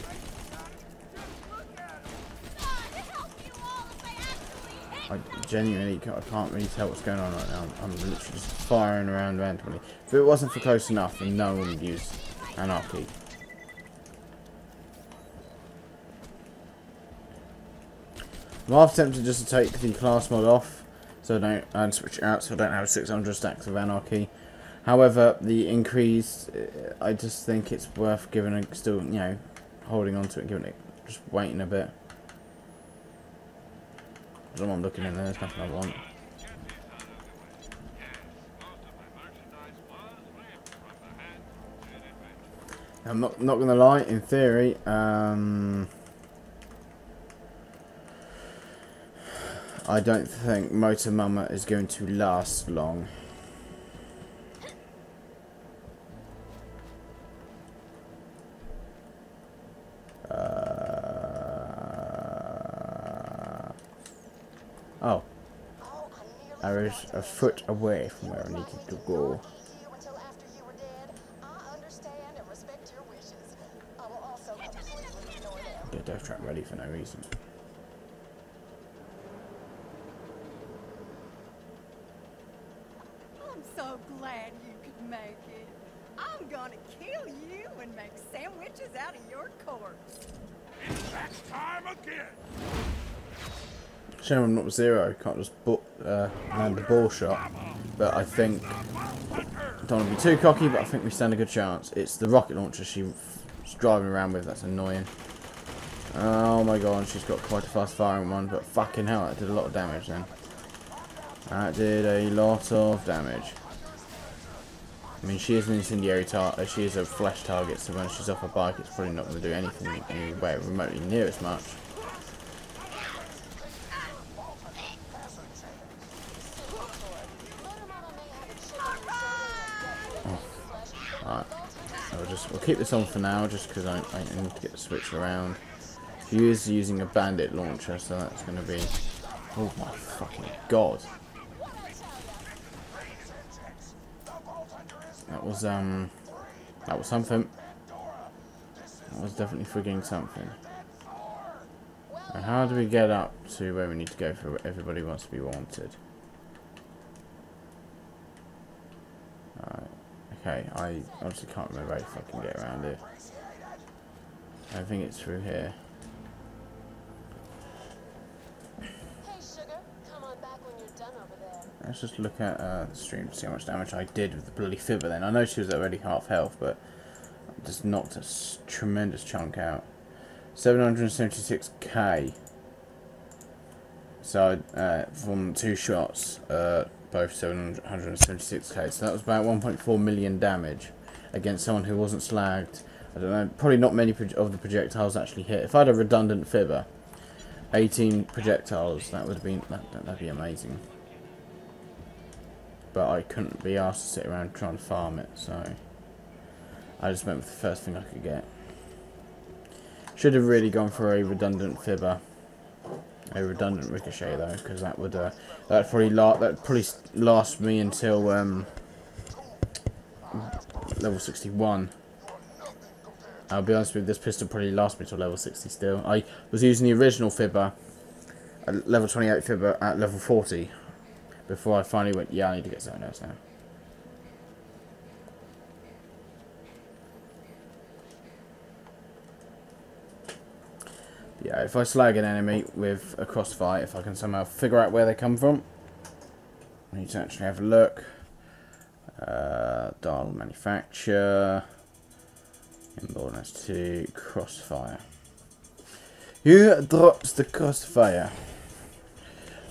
I genuinely can't really tell what's going on right now. I'm literally just firing around randomly. If it wasn't for close enough, then no one would use anarchy. I'm half tempted just to take the class mod off, so I don't and switch it out, so I don't have 600 stacks of anarchy. However, the increase, I just think it's worth giving it, still, you know, holding on to it, giving it, just waiting a bit. I don't know what I'm looking in there, there's nothing I want. I'm not gonna lie, in theory, I don't think Motor Mama is going to last long. Oh. I was a foot away from where I needed to go. Get death trap ready for no reason. I'm so glad you could make it. I'm gonna kill you and make sandwiches out of your corpse. It's that time again. Shame I'm not zero, can't just land a ball shot. But I think, I don't want to be too cocky, but I think we stand a good chance. It's the rocket launcher she Just driving around with, that's annoying. Oh my god, she's got quite a fast firing one, but fucking hell, that did a lot of damage then. That did a lot of damage. I mean, she is an incendiary target, she is a flesh target, so when she's off a bike, it's probably not going to do anything anywhere remotely near as much. We'll keep this on for now, just because I need to get the switch around. She is using a bandit launcher, so that's going to be... Oh my fucking god. That was something. That was definitely frigging something. Now, how do we get up to where we need to go for everybody wants to be wanted? Alright. Okay, I obviously can't remember how to fucking get around it. I think it's through here. Hey, sugar, come on back when you're done over there. Let's just look at the stream to see how much damage I did with the bloody fibber then. I know she was already half health, but I just knocked a tremendous chunk out. 776k. So, from 2 shots, both 776k, so that was about 1.4 million damage against someone who wasn't slagged. I don't know, probably not many of the projectiles actually hit. If I had a redundant fibber, 18 projectiles, that would have been, that'd be amazing. But I couldn't be asked to sit around trying to farm it, so I just went with the first thing I could get. Should have really gone for a redundant fibber. A redundant ricochet though, because that would that'd probably last me until level 61. I'll be honest with you, this pistol probably lasts me till level 60 still. I was using the original fibber, level 28 fibber at level 40, before I finally went, yeah, I need to get something else now. Yeah, if I slag an enemy with a crossfire, if I can somehow figure out where they come from, I need to actually have a look. Dial manufacture. In Borderlands 2, crossfire. Who drops the crossfire?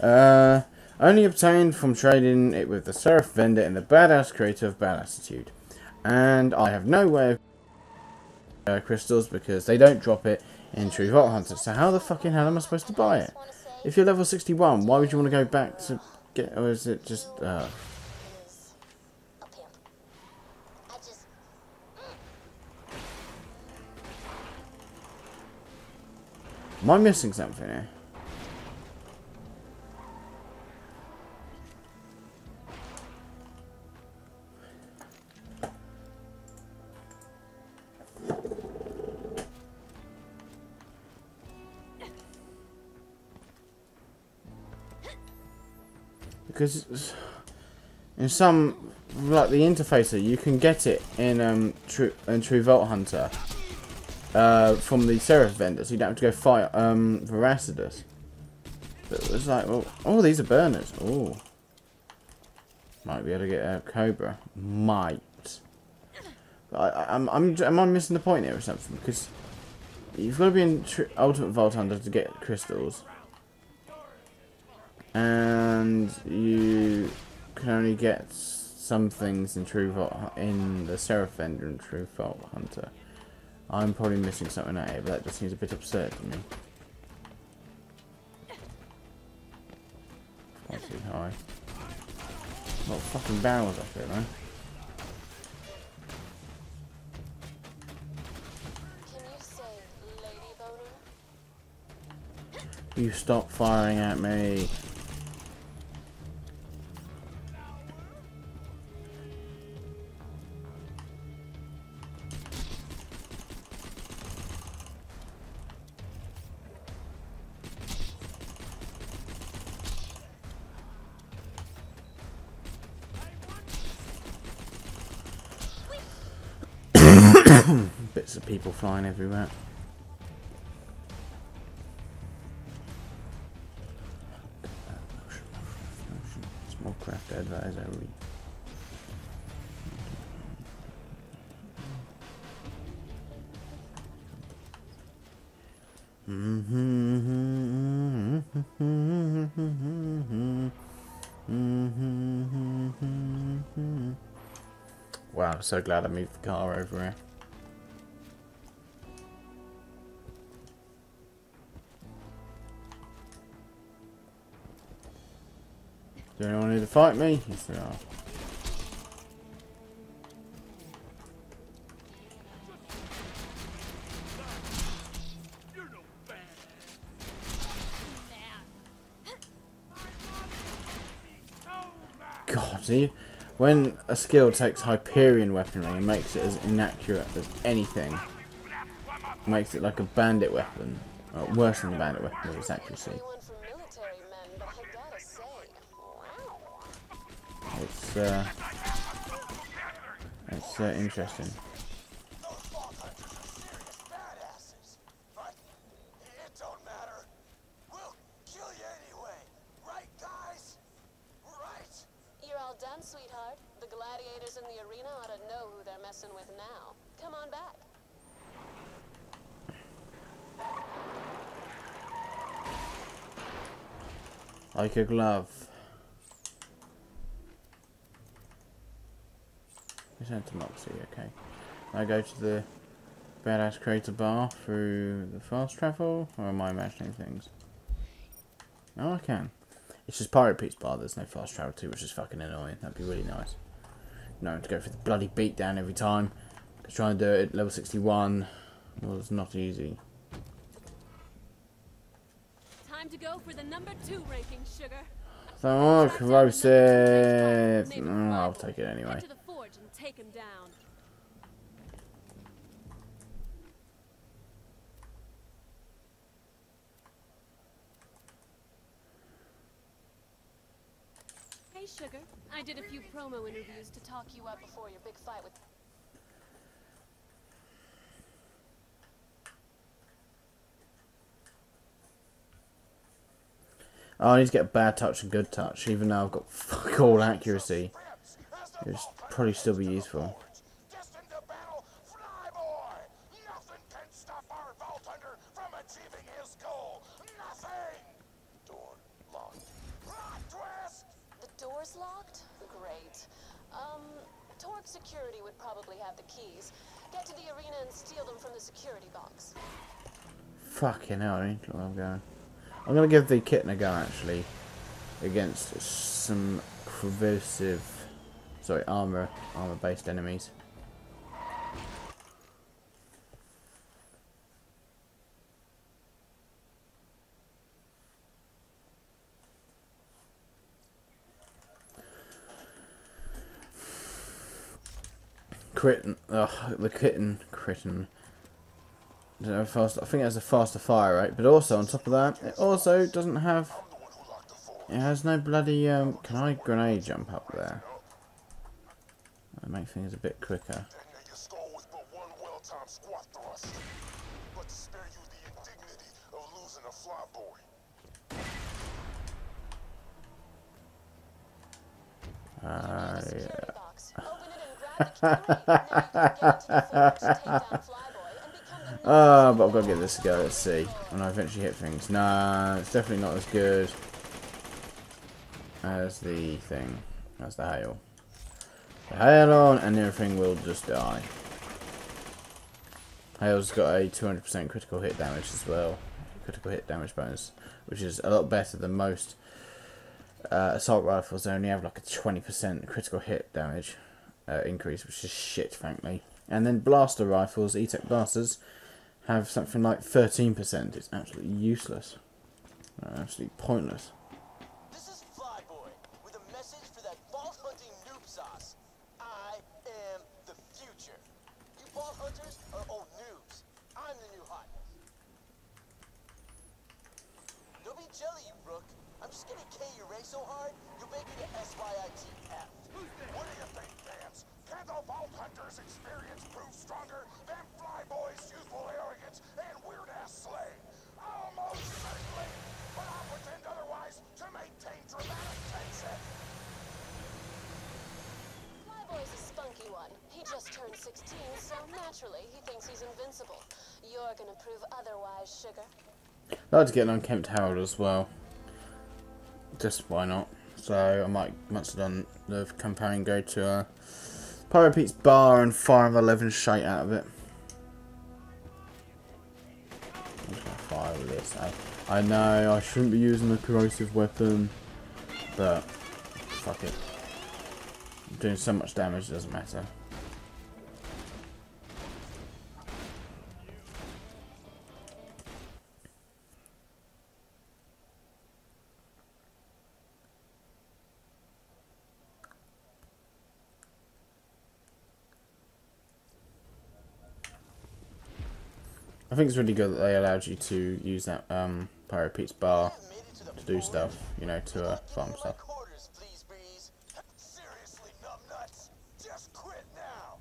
Only obtained from trading it with the Seraph vendor and the badass creator of Bad Attitude. And I have no way of crystals because they don't drop it in True Vault Hunter. So how the fucking hell am I supposed to buy it? If you're level 61, why would you want to go back to get, or is it just Am I missing something here? Because in some, like the interfacer, you can get it in True Vault Hunter from the Seraph vendor, so you don't have to go fight Veracidus. But it was like, well, oh, these are burners. Oh, might be able to get a Cobra. Might. Am I missing the point here or something? Because you've got to be in Ultimate Vault Hunter to get crystals. And you can only get some things in in the Seraph vendor and True Vault Hunter. I'm probably missing something out here, but that just seems a bit absurd to me. Far too high. A lot of fucking barrels up here, man. Can you say lady boner? You stop firing at me. Bits of people flying everywhere. Small craft advisor. Wow, I'm so glad I moved the car over here. Do anyone need to fight me? Yes, they are. God, see? When a skill takes Hyperion weaponry and makes it as inaccurate as anything, makes it like a bandit weapon, or worse than a bandit weapon with its accuracy. It's interesting. Done, sweetheart. The gladiators in the arena ought to know who they're messing with now. Come on back. Like a glove. Return to Moxie, okay. I go to the Badass Crater Bar through the fast travel, or am I imagining things? Oh, I can. It's just Pirate Pete's bar, there's no fast travel to, which is fucking annoying. That'd be really nice. No, to go for the bloody beatdown every time. Because trying to do it at level 61 was not easy. Time to go for the number 2 ranking, sugar. So corrosive. I'll take it anyway. Head to the forge and take him down. Hey, sugar. I did a few promo interviews to talk you up before your big fight with... Oh, I need to get bad touch and good touch, even though I've got fuck all accuracy. It would probably still be useful. Door's locked? Great. Torque Security would probably have the keys. Get to the arena and steal them from the security box. Fucking hell, I need to where I'm going. I'm going to give the kitten a go, actually. Against some corrosive... Sorry, armor-based enemies. The kitten. I think it has a faster fire rate, but also on top of that, it also doesn't have. It has no bloody. Can I grenade jump up there? That make things a bit quicker. Yeah. But I've got to give this a go. Let's see. When I eventually hit things. Nah, it's definitely not as good as the thing. As the hail. The hail on, and everything will just die. Hail's got a 200% critical hit damage as well. Critical hit damage bonus, which is a lot better than most assault rifles. They only have like a 20% critical hit damage increase, which is shit, frankly. And then blaster rifles, E-Tech blasters, have something like 13%. It's absolutely useless. Absolutely pointless. This is Flyboy with a message for that vault hunting noob sauce. I am the future. You vault hunters are old noobs. I'm the new hotness. Don't be jelly, you rook. I'm just gonna K your ray so hard, you'll make it to SYITF. What do you think, fans? Can the Vault Hunter's experience prove stronger than Flyboy's youthful arrogance and weird-ass slaying? Almost certainly, but I'll pretend otherwise to maintain dramatic tension. Flyboy's a spunky one. He just turned 16, so naturally he thinks he's invincible. You're gonna prove otherwise, sugar. I'd like to get an unkempt Herald as well. Just why not? So I might, once I've done the campaign, go to Pyro Pete's bar and fire another 11 shite out of it. I'm just gonna fire with this. I know I shouldn't be using a corrosive weapon, but fuck it. I'm doing so much damage, it doesn't matter. I think it's really good that they allowed you to use that Pyro Pete's bar to do stuff, you know, to farm stuff. Seriously, numbnuts, just quit now.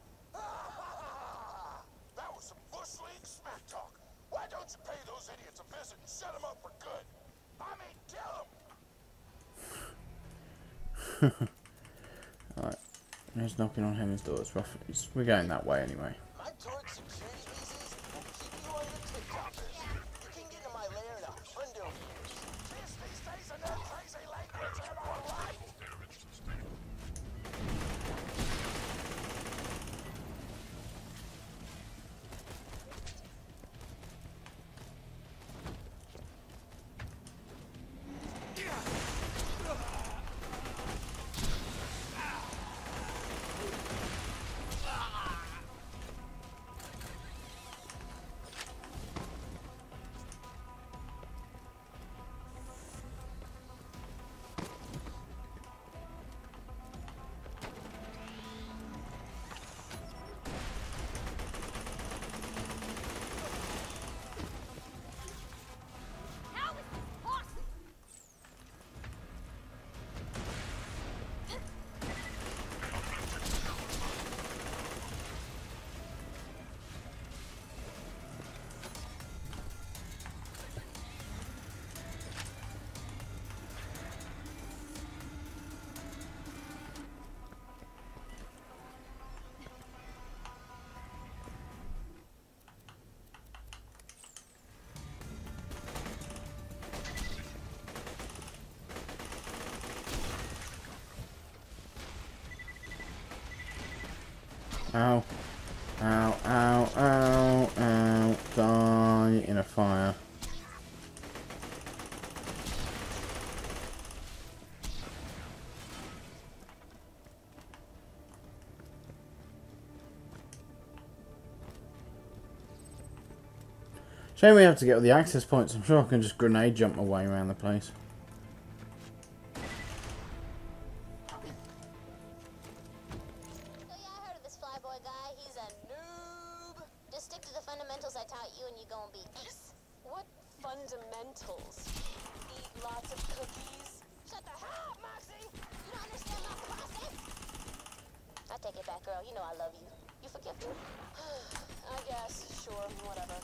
That was some bush league smack talk. Why don't you pay those idiots a visit and set them up for good? I mean, kill them. Alright, who's knocking on Henry's door? It's rough. We're going that way anyway. My Torque security visas will keep you on your tip-toppers. You can get into my lair in a hundo years. Kids these days in that crazy language, am I right? Ow. Ow, ow, ow, ow. Die in a fire. Shame we have to get all the access points. I'm sure I can just grenade jump my way around the place. Fundamentals. Eat lots of cookies. Shut the hell up, Moxie! You don't understand my process? I take it back, girl. You know I love you. You forgive me? I guess. Sure. Whatever.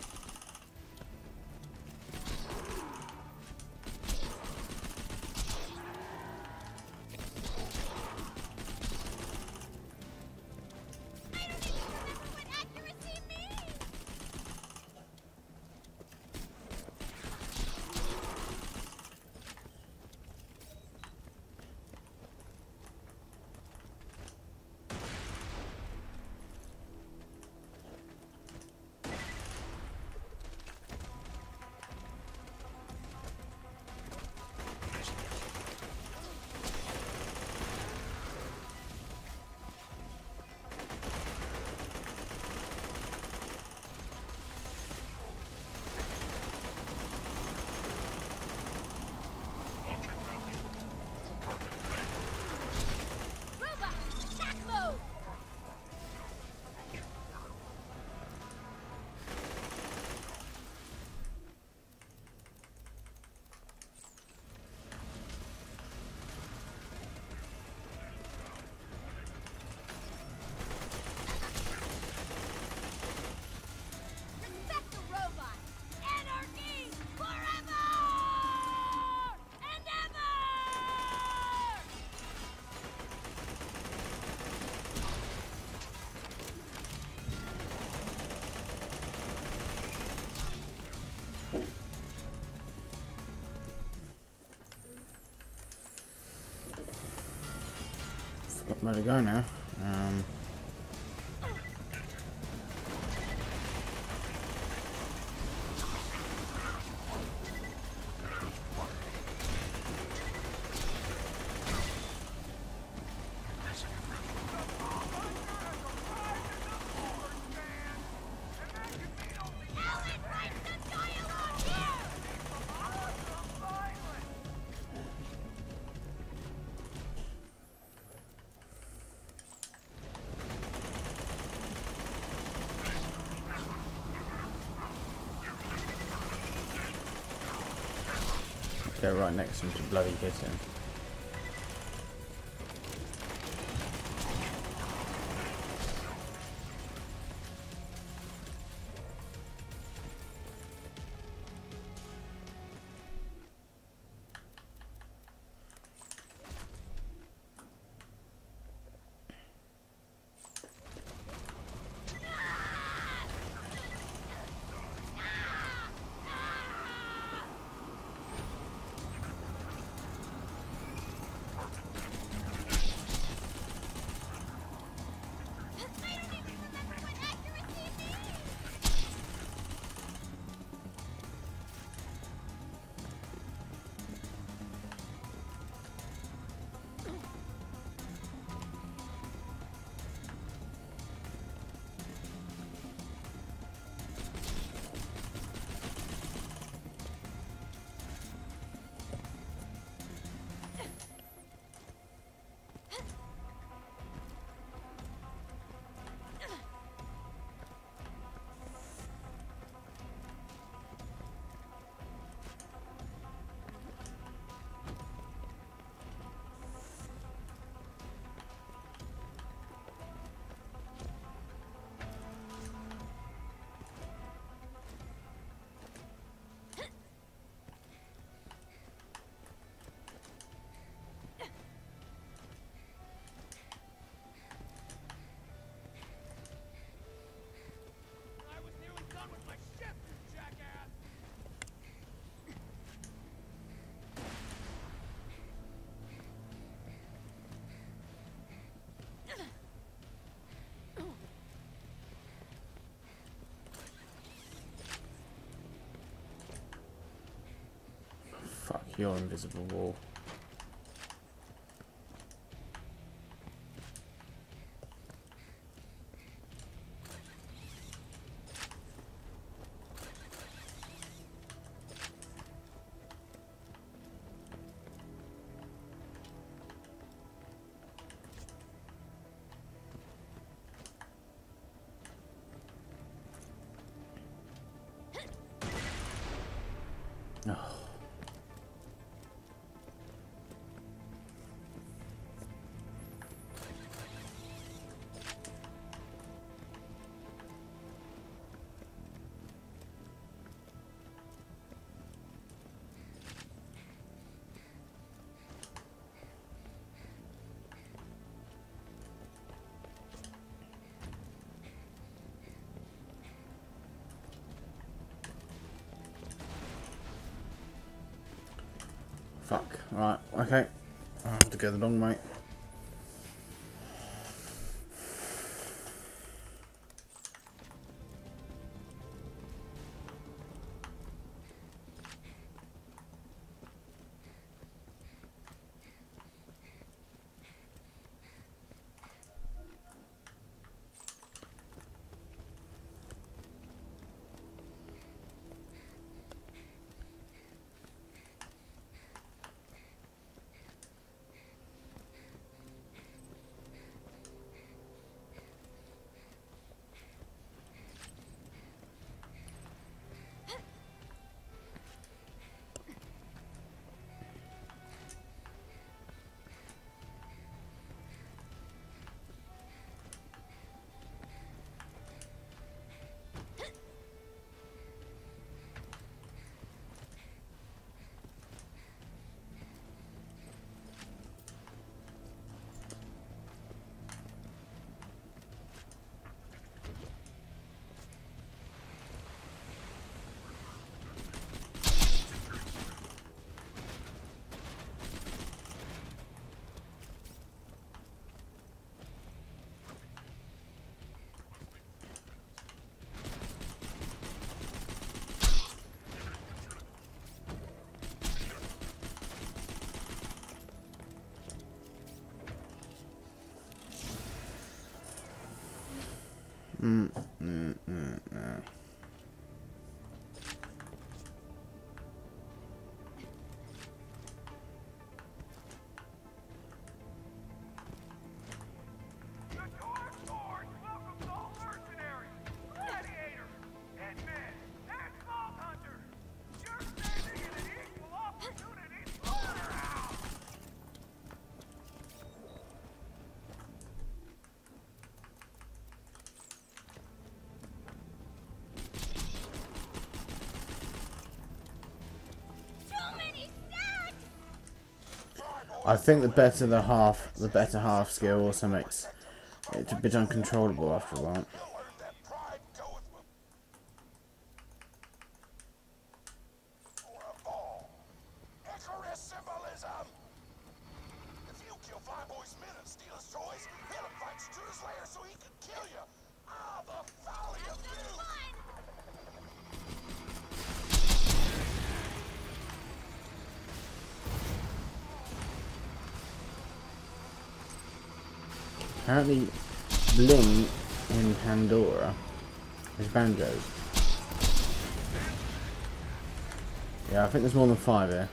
got where to go now. Go right next to him to bloody hit him. Fuck your invisible wall. Oh. Fuck. Right, okay. I'll have to go the long way. I think the better half skill also makes it a bit uncontrollable after a while. Apparently, bling in Pandora is banjos. Yeah, I think there's more than 5 here.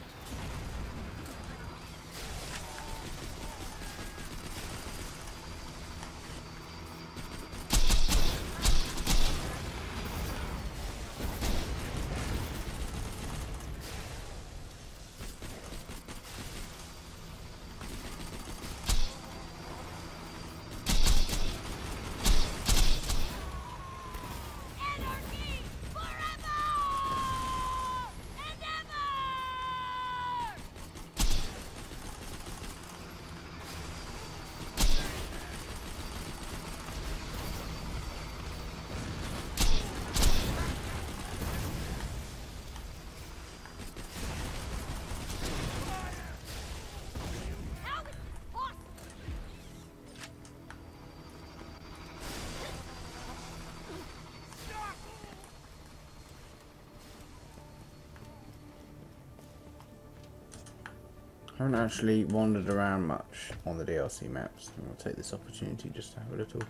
I haven't actually wandered around much on the DLC maps. I'm going to take this opportunity just to have a little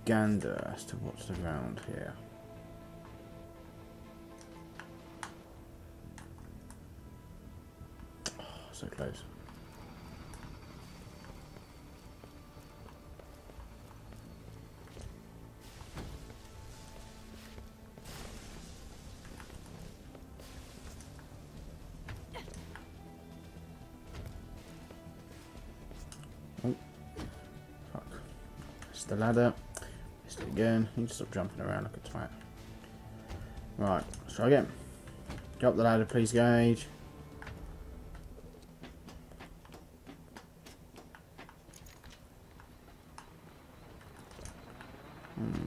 gander as to what's around here. Oh, so close. Oh, fuck. It's the ladder. Missed it again. You just stop jumping around like a twat. Right, let's try again. Go up the ladder, please, Gage.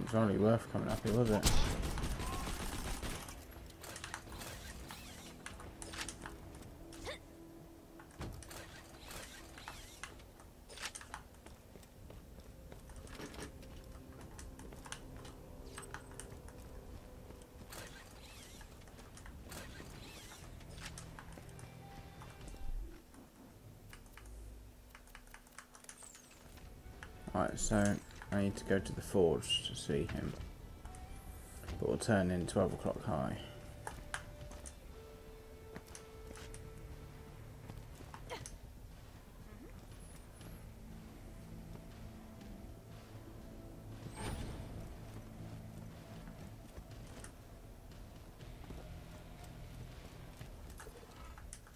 It's hardly worth coming up here, was it? Right, so I need to go to the forge to see him. But we'll turn in 12 o'clock high.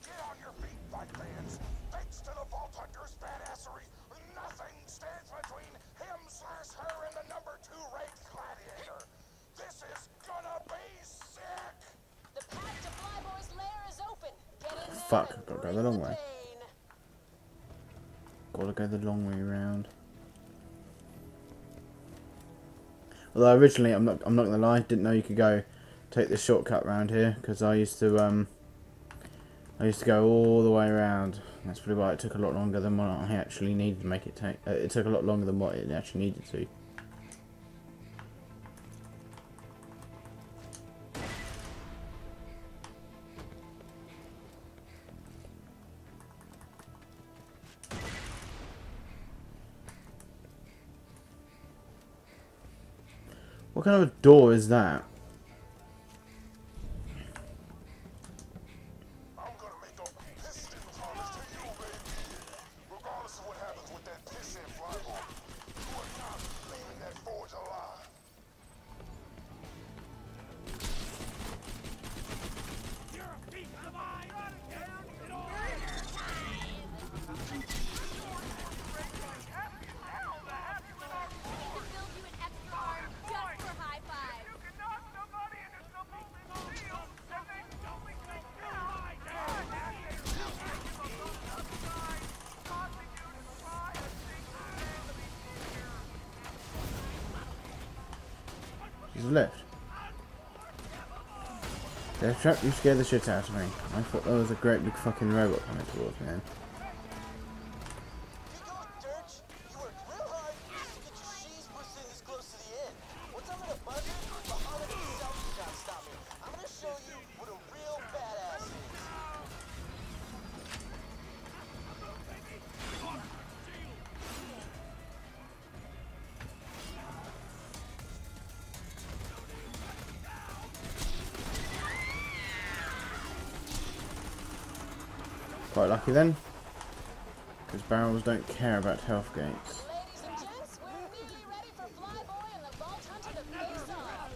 Get on your feet, fight fans. Thanks to the Vault Hunter's badassery, nothing stands between him/her and the #2 ranked gladiator. This is gonna be sick. The path to Flyboy's lair is open. Get in there Fuck, and gotta go bring the long way. pain. Gotta go the long way round. Although originally, I'm not gonna lie, didn't know you could go take this shortcut round here because I used to go all the way around. That's probably why it took a lot longer than what I actually needed to make it take. It took a lot longer than what it actually needed to. What kind of a door is that? I'm gonna make a piston promise to you, baby. Regardless of what happens with that piston flyboy, you are not leaving that forge alive. You're a piece of mine! Run it down! Get over Build you an extra arm just for high five. You can knock somebody into some molten steel, and they totally think you're right. She's left. Death Trap, you scared the shit out of me. I thought there was a great big fucking robot coming towards me then. Keep going, Dirge. You worked real hard just to get your C's pushed in this close to the end. Once I'm in a buzzer, Muhammad himself can't stop me. I'm gonna show you what a real badass is. Quite lucky then. Because barrels don't care about health gains. Ladies and gents, we're immediately ready for Flyboy and the Vault Hunter to face off.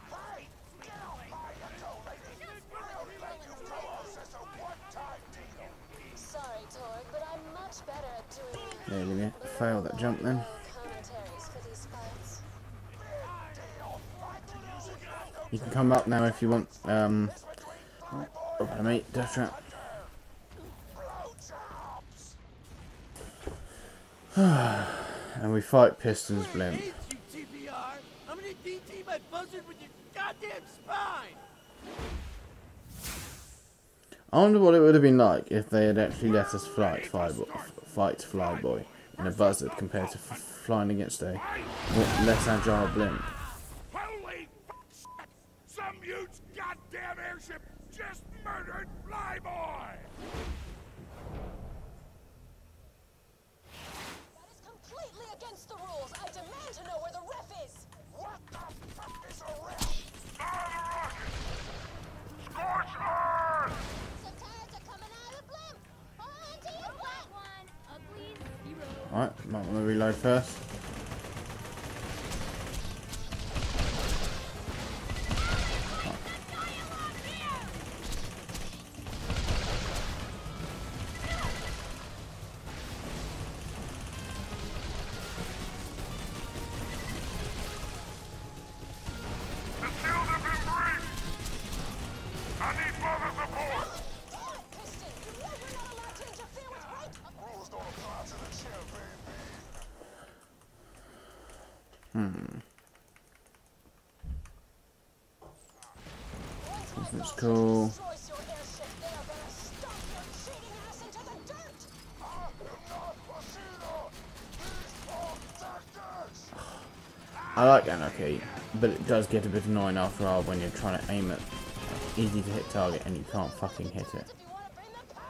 Hey, get off my echo, lady. We'll let you go us as a one-time deal. Sorry, Torg, but I'm much better at doing Yeah, you're gonna fail that jump then. commentaries for these fights. You can come up now if you want. Oh, mate, Death Trap. And we fight Piston's Blimp. You TPR. I'm gonna DT my buzzard with your goddamn spine. I wonder what it would have been like if they had actually let us fight Flyboy in a buzzard compared to flying against a less agile blimp. Holy shit! Some huge goddamn airship just murdered Flyboy! That is completely against the rules. I demand to know where the ref is. What the fuck is a ref? Scorch earth! Some tires are coming out of the blimp. Hold on to your butt. One ugly zero. Alright, might want to reload first. The shields have been breached! I need further support! Damn it, Piston. You know you're not allowed to interfere with right. Rules don't apply to the chair, baby. Once my That's Vault cool. Hunter destroys your airship, they are gonna stomp your cheating ass into the dirt. I am not a cheater. These are tactics. I like Anarchy, but it does get a bit annoying after a while when you're trying to aim at easy to hit target and you can't fucking hit it. If you want to bring the pain.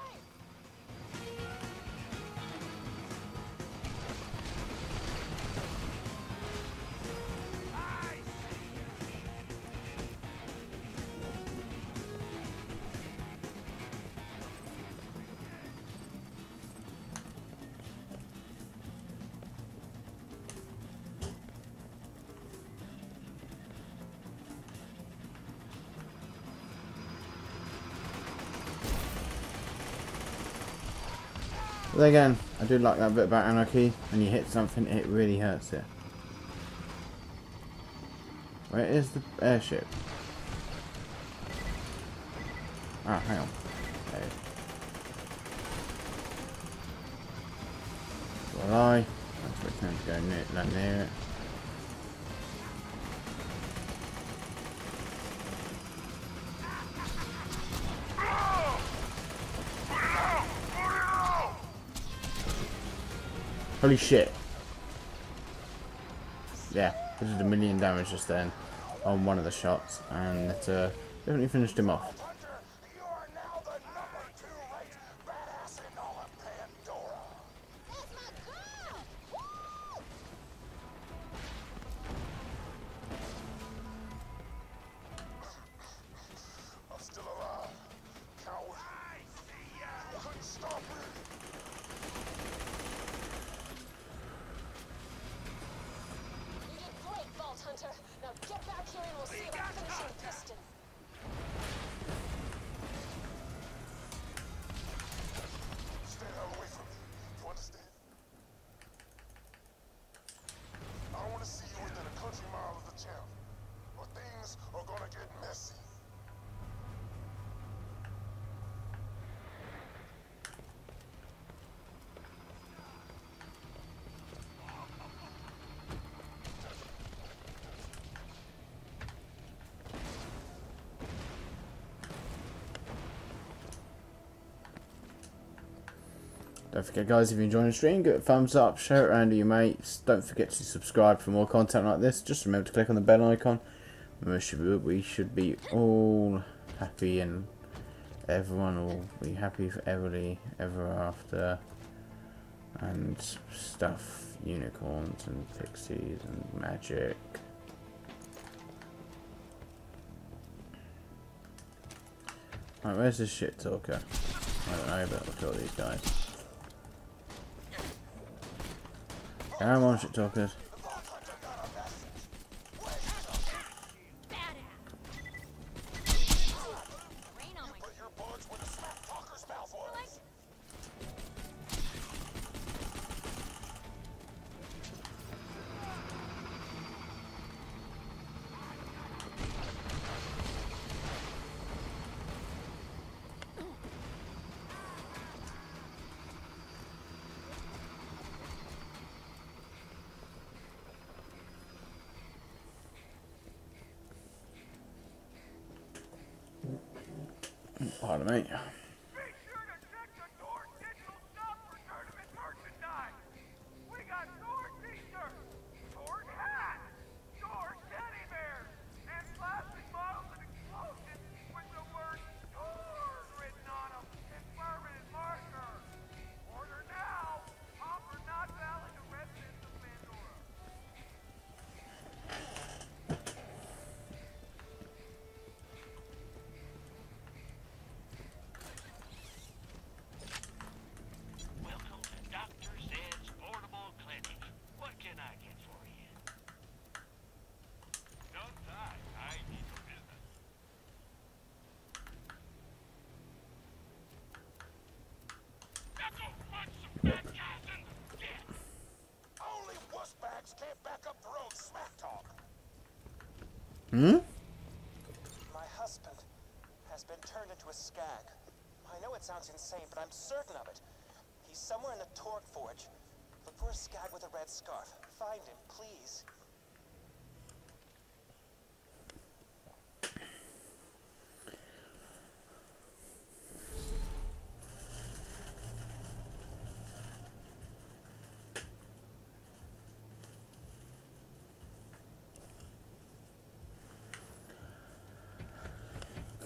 But again, I do like that bit about Anarchy. When you hit something, it really hurts you. Where is the airship? Ah, hang on. There. Well, I expect them to go near it. Holy shit. Yeah, we did 1 million damage just then on one of the shots, and it definitely finished him off. Hunter, you are now the #2 ranked badass in all of Pandora. That's my girl. Woo! Don't forget, guys, if you're enjoying the stream, give it a thumbs up, share it around to your mates. Don't forget to subscribe for more content like this. Just remember to click on the bell icon. We should be all happy, and everyone will be happy forever, ever after. And stuff, unicorns and pixies and magic. Right, where's this shit talker? I don't know, but we'll kill these guys. Come on, shit talkers. Pardon me. Hmm? My husband has been turned into a skag. I know it sounds insane, but I'm certain of it. He's somewhere in the torque forge. Look for a skag with a red scarf. Find him, please.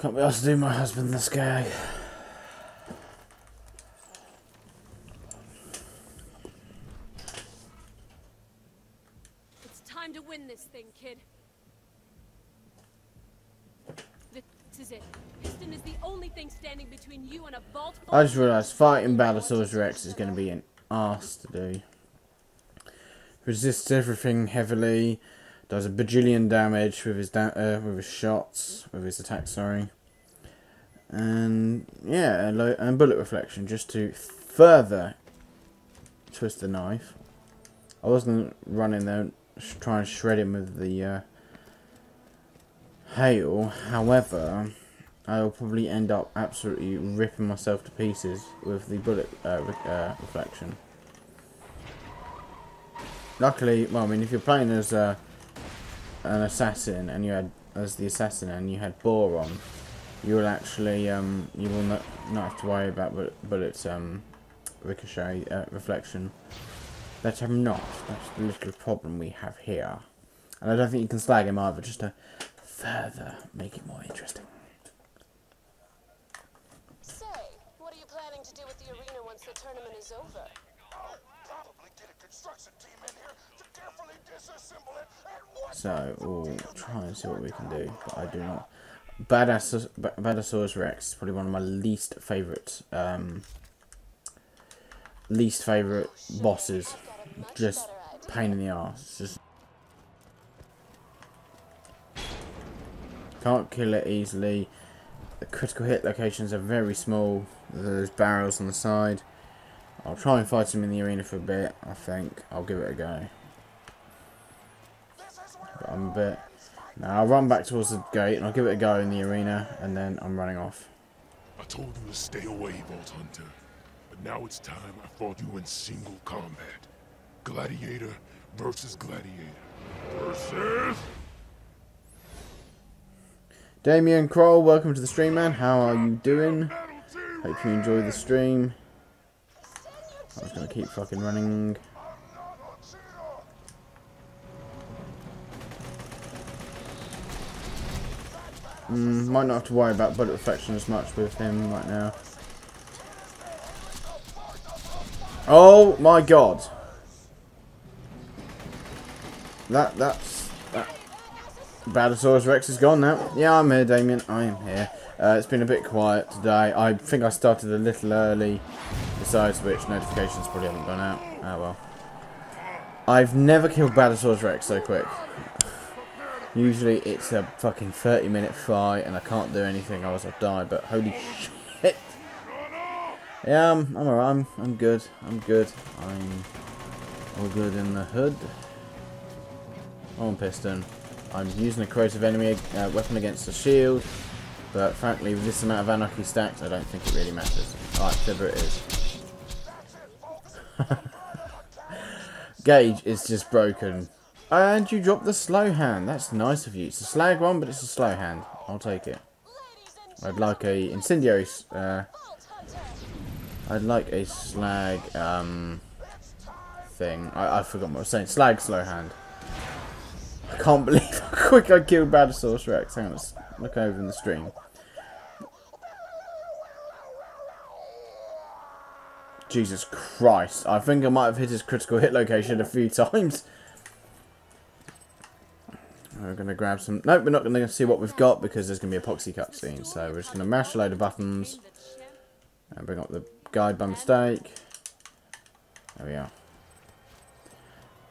Can't be asked to do my husband the skag. It's time to win this thing, kid. This is it. Piston is the only thing standing between you and a vault. I just realised fighting Balasaurus Rex is going to be an arse to do. Resists everything heavily. Does a bajillion damage with his shots, with his attack, sorry. And yeah, and bullet reflection just to further twist the knife. I wasn't running there trying to shred him with the hail. However, I'll probably end up absolutely ripping myself to pieces with the bullet reflection. Luckily, well, I mean, if you're playing as an assassin and you had you had bore on, you will actually you will not have to worry about bullets ricochet reflection. Let him not. That's the little problem we have here, and I don't think you can slag him either, just to further make it more interesting. Say, what are you planning to do with the arena once the tournament is over? I'll probably get a construction team in here to carefully disassemble it and what. So we'll try and see what we can do, but I do not. Badasaurus Rex is probably one of my least favourite bosses. Just pain in the arse. Just can't kill it easily. The critical hit locations are very small. There's barrels on the side. I'll try and fight him in the arena for a bit. I think I'll give it a go. But I'm a bit. Now I'll run back towards the gate and I'll give it a go in the arena, and then I'm running off. I told you to stay away, Vault Hunter. But now it's time I fought you in single combat. Gladiator versus gladiator. Versus... Damien Kroll, welcome to the stream, man. How are you doing? Hope you enjoy the stream. Send your I'm just gonna keep fucking running. Might not have to worry about bullet reflection as much with him right now. Oh my god. That's Badasaurus Rex is gone now. Yeah, I'm here, Damien. I am here. It's been a bit quiet today. I think I started a little early. Besides which, notifications probably haven't gone out. Oh well. I've never killed Badasaurus Rex so quick. Usually it's a fucking 30-minute fight and I can't do anything else I'll die, but holy shit. Yeah, I'm alright. I'm good. I'm good. I'm all good in the hood. On piston. I'm using a creative enemy weapon against the shield, but frankly with this amount of anarchy stacks I don't think it really matters. Alright, whatever it is. Gauge is just broken. And you dropped the slow hand. That's nice of you. It's a slag one, but it's a slow hand. I'll take it. I'd like a incendiary. I'd like a slag thing. I forgot what I was saying. Slag slow hand. I can't believe how quick I killed Badasaurus Rex. Hang on, let's look over in the stream. Jesus Christ. I think I might have hit his critical hit location a few times. We're going to grab some... Nope, we're not going to see what we've got because there's going to be a epoxy cutscene. So we're just going to mash a load of buttons. And bring up the guide by mistake. There we are.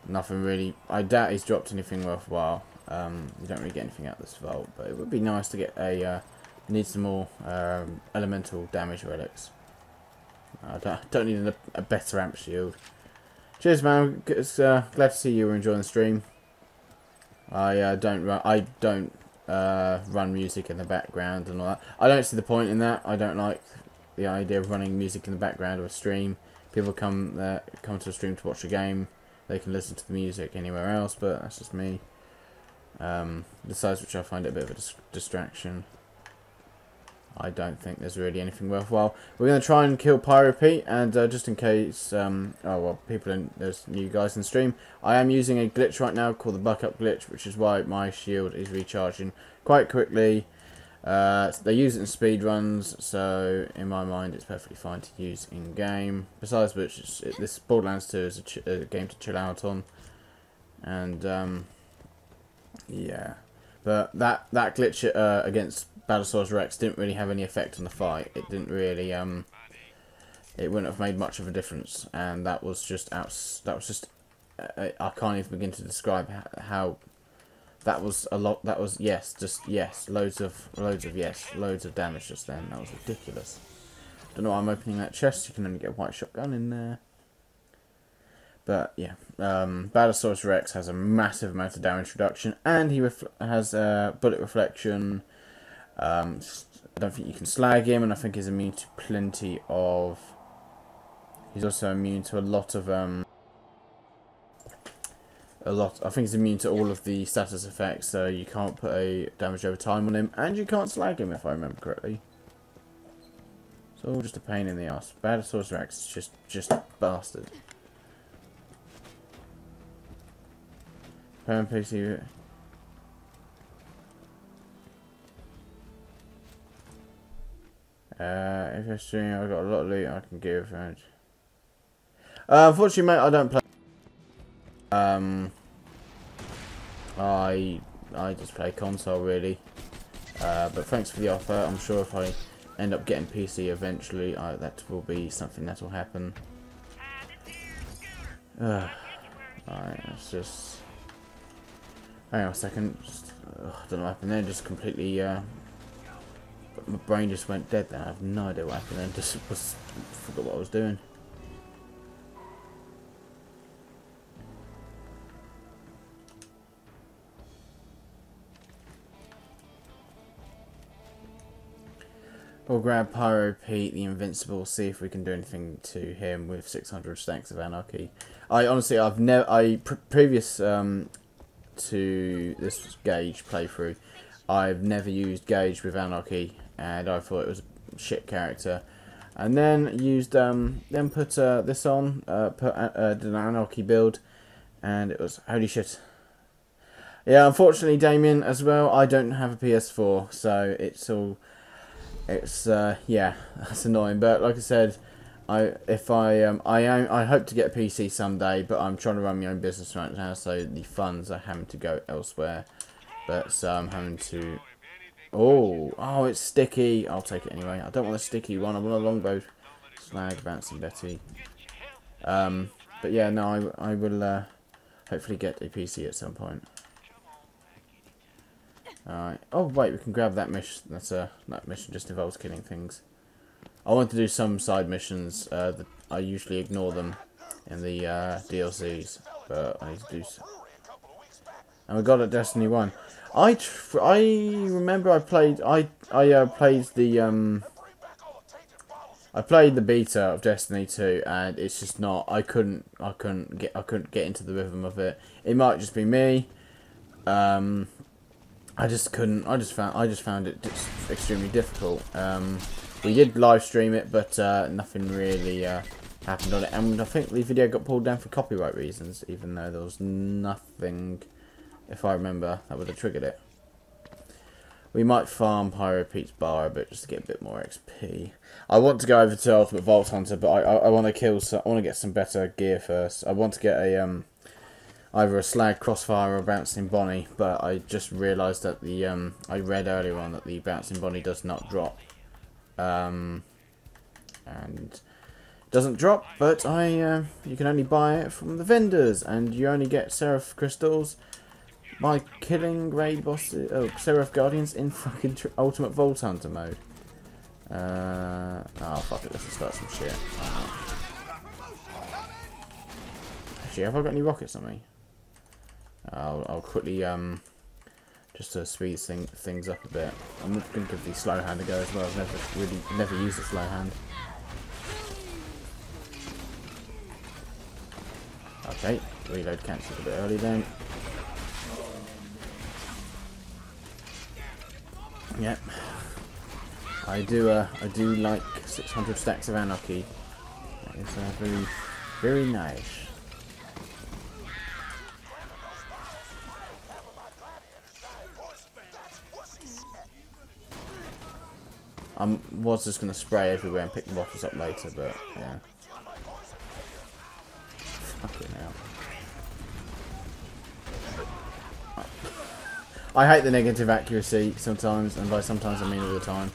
Nothing really... I doubt he's dropped anything worthwhile. You don't really get anything out of this vault. But it would be nice to get a... need some more elemental damage relics. I don't need a better amp shield. Cheers, man. It's glad to see you were enjoying the stream. I don't run music in the background and all that. I don't see the point in that. I don't like the idea of running music in the background of a stream. People come to a stream to watch a game. They can listen to the music anywhere else, but that's just me. Besides which, I find it a bit of a distraction. I don't think there's really anything worthwhile. We're going to try and kill Pyro Pete, and just in case, oh well, there's new guys in the stream, I am using a glitch right now called the buck up glitch, which is why my shield is recharging quite quickly. They use it in speed runs, so in my mind it's perfectly fine to use in game. Besides which, this Borderlands 2 is a game to chill out on, and yeah. But that glitch against Badasaurus Rex didn't really have any effect on the fight. It didn't really it wouldn't have made much of a difference, and that was just I can't even begin to describe how that was a lot. That was just yes, loads of yes, loads of damage just then. That was ridiculous. Don't know why I'm opening that chest. You can only get a white shotgun in there. But yeah, Badasaurus Rex has a massive amount of damage reduction, and he has bullet reflection. I don't think you can slag him, and I think he's immune to plenty of... He's also immune to a lot of... I think he's immune to all of the status effects, so you can't put a damage over time on him, and you can't slag him if I remember correctly. It's all just a pain in the ass. Badasaurus Rex is just a bastard. PC. If you're streaming, I've got a lot of loot I can give. Unfortunately, mate, I don't play. I just play console really. But thanks for the offer. I'm sure if I end up getting PC eventually, that will be something that will happen. Alright, let's just. Hang on a second. I don't know what happened there. Just completely. My brain just went dead then. I have no idea what happened then. Just forgot what I was doing. We'll grab Pyro Pete, the Invincible, see if we can do anything to him with 600 stacks of Anarchy. I've never. Previous to this Gage playthrough, I've never used Gage with Anarchy, and I thought it was a shit character. And then used then put this on, did an Anarchy build, and it was holy shit. Yeah, unfortunately, Damien, as well, I don't have a PS4, so yeah, that's annoying. But like I said, I hope to get a PC someday, but I'm trying to run my own business right now, so the funds are having to go elsewhere. But so I'm having to. Oh, it's sticky. I'll take it anyway. I don't want a sticky one. I want a longbow slag, Bouncing Betty. But yeah, no, I will hopefully get a PC at some point. Alright. Oh wait, we can grab that mission. That mission just involves killing things. I want to do some side missions. That I usually ignore them in the DLCs, but I need to do so. And we got it, Destiny 1. I remember I played the beta of Destiny 2, and it's just not. I couldn't get into the rhythm of it. It might just be me. I just couldn't. I just found it just extremely difficult. We did live stream it, but nothing really happened on it, and I think the video got pulled down for copyright reasons, even though there was nothing, if I remember, that would have triggered it. We might farm Pyro Pete's bar a bit just to get a bit more XP. I want to go over to Ultimate Vault Hunter, but I want to kill. I want to get some better gear first. I want to get a either a slag crossfire or a bouncing Bonnie, but I just realised that the I read earlier on that the bouncing Bonnie does not drop, and doesn't drop. But you can only buy it from the vendors, and you only get Seraph crystals by killing raid bosses, Seraph Guardians in fucking Ultimate Vault Hunter mode. Oh fuck it, let's just start some shit. Actually, have I got any rockets on me? I'll quickly just to speed things up a bit. I'm going to give the slow hand a go as well. I've never used a slow hand. Okay, reload cancelled a bit early then. Yep. I do like 600 stacks of Anarchy. That is very, very nice. I was just going to spray everywhere and pick the bottles up later, but yeah. Fucking hell. I hate the negative accuracy sometimes, and by sometimes I mean all the time.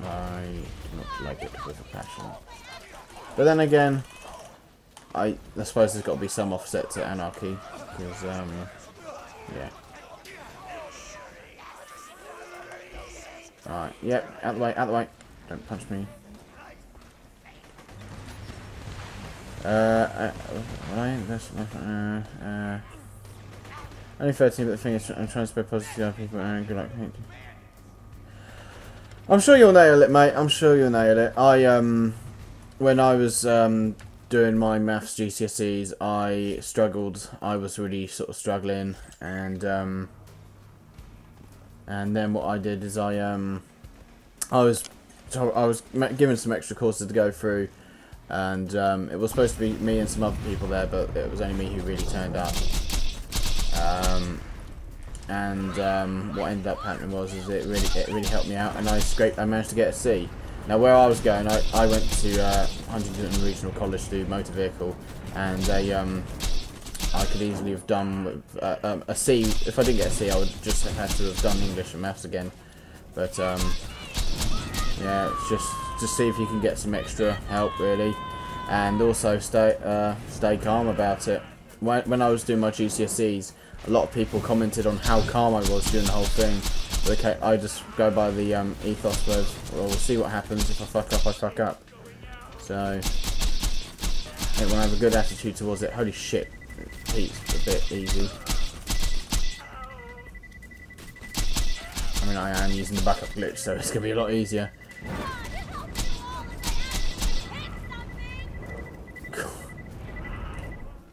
I do not like it with a passion. But then again, I suppose there's got to be some offset to Anarchy, because, yeah. Alright, yep, out the way, out the way. Don't punch me. Only 13, but the thing is, I'm trying to spread positivity on people and good luck. I'm sure you'll nail it, mate. I'm sure you'll nail it. When I was doing my maths GCSEs, I struggled. I was really sort of struggling, and then what I did is I was given some extra courses to go through, and it was supposed to be me and some other people there, but it was only me who really turned up. What ended up happening was it really helped me out, and I managed to get a C. Now where I was going, I went to Huntington Regional College to do motor vehicle, and I could easily have done a C. If I didn't get a C, I would just have had to have done English and maths again. But yeah, it's just see if you can get some extra help really, and also stay calm about it. When I was doing my GCSEs, a lot of people commented on how calm I was during the whole thing. But okay, I just go by the ethos of, well, we'll see what happens. If I fuck up, I fuck up. So I think when I have a good attitude towards it, holy shit, Pete's a bit easy. I mean, I am using the backup glitch, so it's gonna be a lot easier.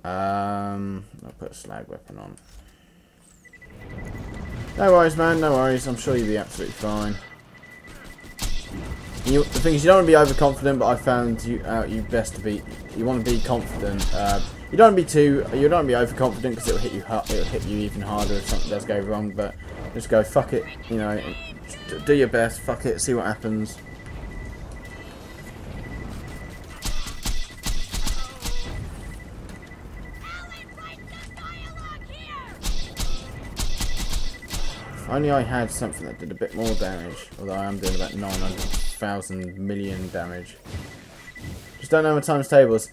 I'll put a slag weapon on. No worries, man, no worries. I'm sure you'll be absolutely fine. The thing is, you don't want to be overconfident, but I found you best to be. You want to be confident. You don't want to be too. You don't want to be overconfident because it'll hit you. It'll hit you even harder if something does go wrong. But just go fuck it. You know, do your best. Fuck it. See what happens. If only I had something that did a bit more damage, although I am doing about 900,000 million damage. Just don't know my times tables.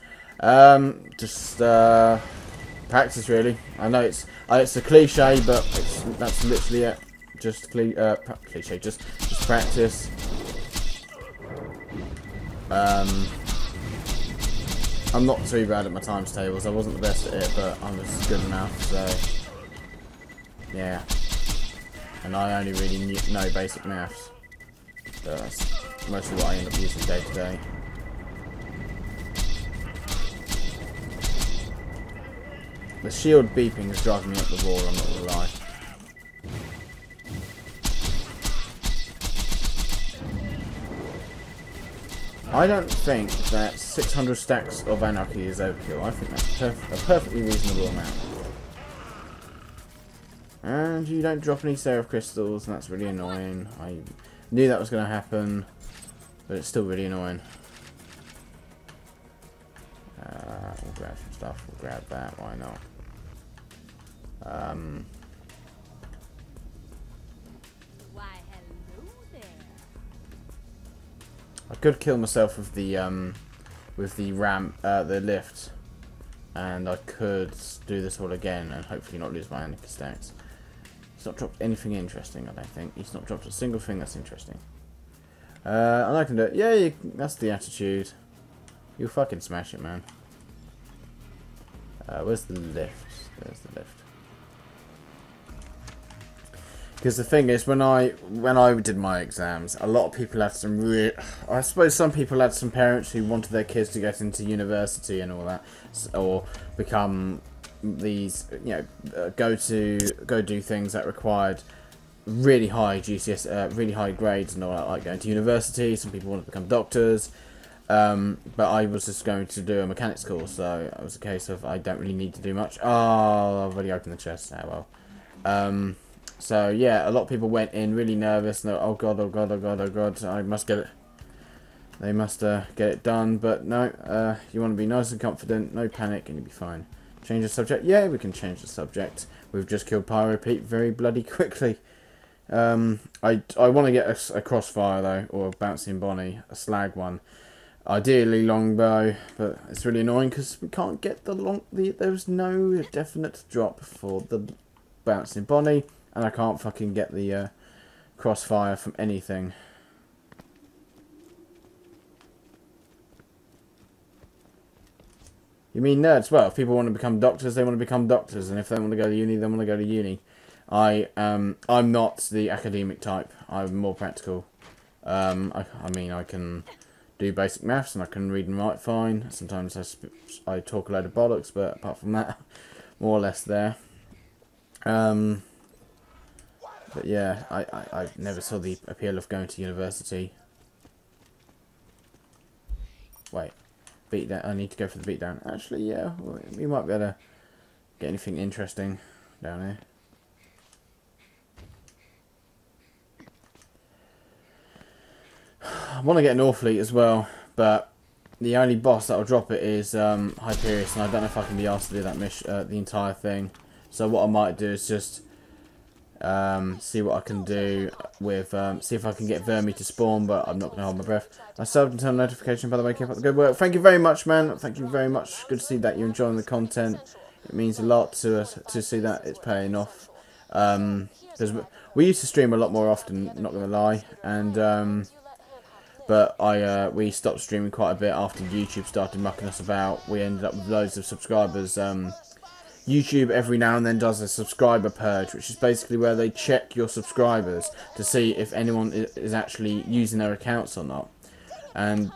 Just practice, really. I know it's a cliche, but that's literally it. Just cliche. Just practice. I'm not too bad at my times tables. I wasn't the best at it, but I was good enough. So yeah. And I only really know basic maths. So that's mostly what I end up using day to day. The shield beeping is driving me up the wall, I'm not gonna lie. I don't think that 600 stacks of anarchy is overkill. I think that's a perfectly reasonable amount. And you don't drop any seraph crystals, and that's really annoying. I knew that was going to happen, but it's still really annoying. We'll grab some stuff. We'll grab that. Why not? Why, hello there. I could kill myself with the ramp, the lift, and I could do this all again and hopefully not lose my anarchy stacks. He's not dropped anything interesting, I don't think. He's not dropped a single thing that's interesting. And I can do it. Yeah, that's the attitude. You fucking smash it, man. Where's the lift? There's the lift. Because the thing is, when I did my exams, a lot of people had some I suppose some people had some parents who wanted their kids to get into university and all that, or become these, you know, go do things that required really high really high grades and all that, like going to university. Some people wanted to become doctors, but I was just going to do a mechanics course, so it was a case of I don't really need to do much. Oh, I've already opened the chest. Oh well. So yeah, a lot of people went in really nervous and they're, oh god, oh god, oh god, oh god, I must get it. They must get it done, but no, you want to be nice and confident, no panic, and you'll be fine. Change the subject? Yeah, we can change the subject. We've just killed Pyro Pete very bloody quickly. I want to get a crossfire though, or a bouncing Bonnie, a slag one. Ideally longbow, but it's really annoying because we can't get there's no definite drop for the bouncing Bonnie, and I can't fucking get the crossfire from anything. You mean nerds? Well, if people want to become doctors, they want to become doctors, and if they want to go to uni, they want to go to uni. I'm not the academic type. I'm more practical. I mean, I can do basic maths and I can read and write fine. Sometimes I talk a load of bollocks, but apart from that, more or less there. But yeah, I never saw the appeal of going to university. Wait. Beatdown. I need to go for the beatdown. Actually, yeah, we might be able to get anything interesting down here. I want to get an Orphalete as well, but the only boss that'll drop it is Hyperius, and I don't know if I can be asked to do that mission, the entire thing. So what I might do is just see what I can do with, see if I can get Vermi to spawn, but I'm not going to hold my breath. I subbed and turned notification, by the way, keep up the good work. Thank you very much, man. Thank you very much. Good to see that you're enjoying the content. It means a lot to us to see that it's paying off. Because we used to stream a lot more often, not going to lie, and but we stopped streaming quite a bit after YouTube started mucking us about. We ended up with loads of subscribers. YouTube every now and then does a subscriber purge, which is basically where they check your subscribers to see if anyone is actually using their accounts or not. And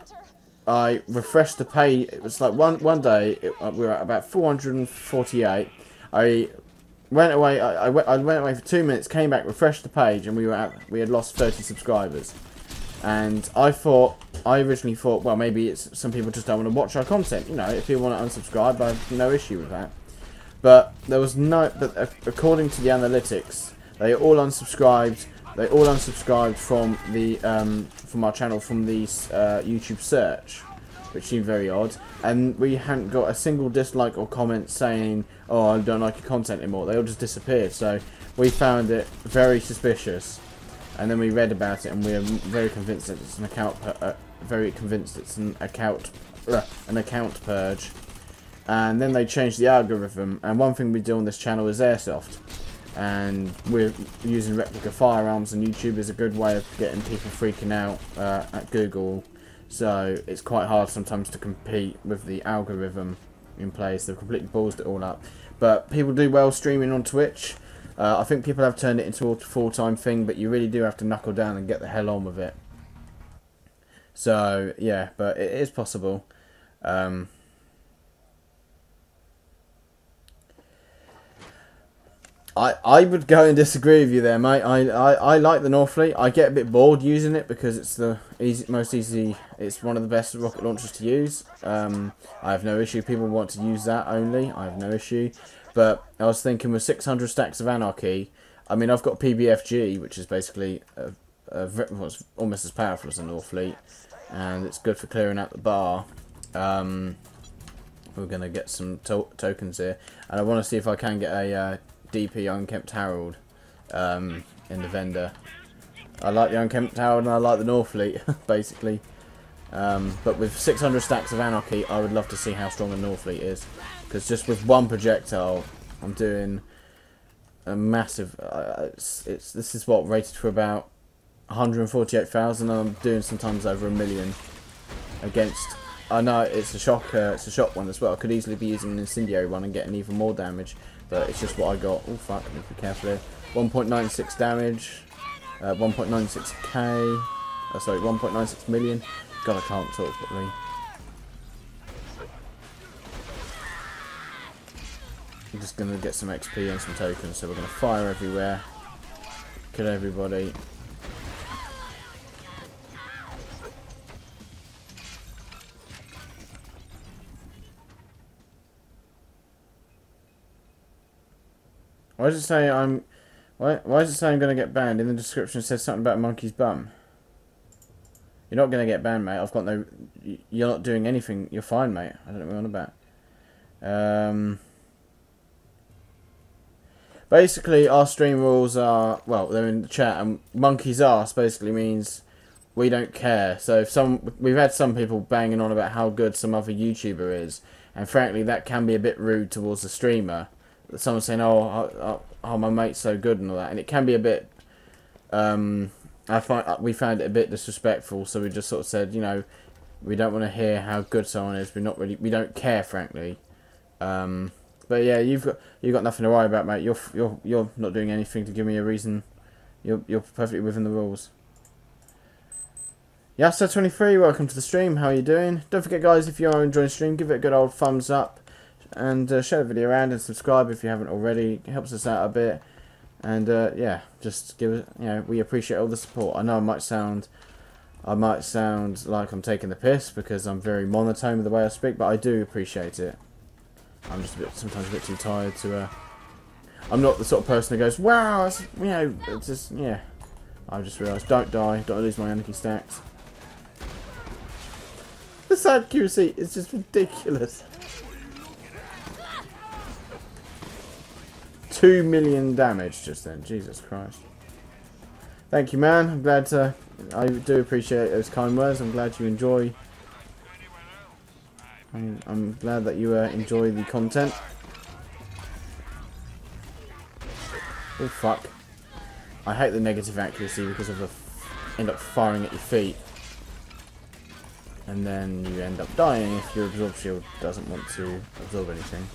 I refreshed the page. It was like one day we were at about 448. I went away. I went away for 2 minutes, came back, refreshed the page, and we had lost 30 subscribers. And I originally thought, well, maybe it's some people just don't want to watch our content. You know, if people want to unsubscribe, I have no issue with that. But there was no, but according to the analytics, they all unsubscribed. They all unsubscribed from the from our channel from the YouTube search, which seemed very odd. And we hadn't got a single dislike or comment saying, "Oh, I don't like your content anymore." They all just disappeared. So we found it very suspicious. And then we read about it, and we are very convinced that it's an account. An account purge. And then they changed the algorithm. And one thing we do on this channel is airsoft, and we're using replica firearms. And YouTube is a good way of getting people freaking out at Google. So it's quite hard sometimes to compete with the algorithm in place. They've completely ballsed it all up. But people do well streaming on Twitch. I think people have turned it into a full-time thing, but you really do have to knuckle down and get the hell on with it. So, yeah, but it is possible. I would go and disagree with you there, mate. I like the Northfleet. I get a bit bored using it because it's the most easy. It's one of the best rocket launchers to use. I have no issue. People want to use that only. I have no issue. But I was thinking with 600 stacks of anarchy, I mean, I've got PBFG, which is basically what's almost as powerful as a Northfleet, and it's good for clearing out the bar. We're going to get some tokens here, and I want to see if I can get a DP Unkempt Harold in the vendor. I like the Unkempt Harold and I like the Northfleet, basically. But with 600 stacks of anarchy, I would love to see how strong a Northfleet is. Because just with one projectile, I'm doing a massive... this is what, rated for about 148,000. I'm doing sometimes over 1 million against... I know it's a shock one as well. I could easily be using an incendiary one and getting even more damage. But it's just what I got. Oh fuck, I need to be careful here. 1.96 damage. 1.96k. Sorry, 1.96 million. God, I can't talk properly. I'm just going to get some XP and some tokens, so we're going to fire everywhere. Kill everybody. Why does it say I'm... Why does it say I'm going to get banned? In the description it says something about a monkey's bum. You're not going to get banned, mate. I've got no... You're not doing anything. You're fine, mate. I don't know what you're on about. Basically, our stream rules are... Well, they're in the chat. And monkey's arse basically means we don't care. So if we've had some people banging on about how good some other YouTuber is. And frankly, that can be a bit rude towards the streamer. Someone saying, oh, my mate's so good and all that. And it can be a bit... we found it a bit disrespectful, so we just sort of said, you know, we don't want to hear how good someone is. We don't care, frankly. But yeah, you've got nothing to worry about, mate. You're not doing anything to give me a reason. You're perfectly within the rules. Yasta23, welcome to the stream. How are you doing? Don't forget, guys, if you are enjoying the stream, give it a good old thumbs up and share the video around and subscribe if you haven't already. It helps us out a bit. And yeah, just give it. You know, we appreciate all the support. I know I might sound like I'm taking the piss because I'm very monotone with the way I speak, but I do appreciate it. I'm just sometimes a bit too tired to. I'm not the sort of person who goes, "Wow, it's, you know, it's just yeah." I just realised, don't die, don't lose my anarchy stacks. This accuracy is just ridiculous. 2 million damage just then. Jesus Christ. Thank you, man. I'm glad to... I do appreciate those kind words. I'm glad you enjoy... I'm glad that you enjoy the content. Oh, fuck. I hate the negative accuracy because of the... end up firing at your feet. And then you end up dying if your absorb shield doesn't want to absorb anything.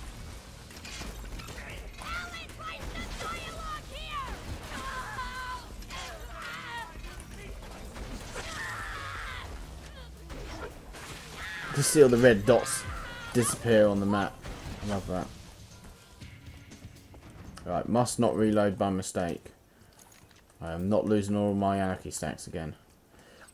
To see all the red dots disappear on the map. I love that. Right, must not reload by mistake. I am not losing all my anarchy stacks again.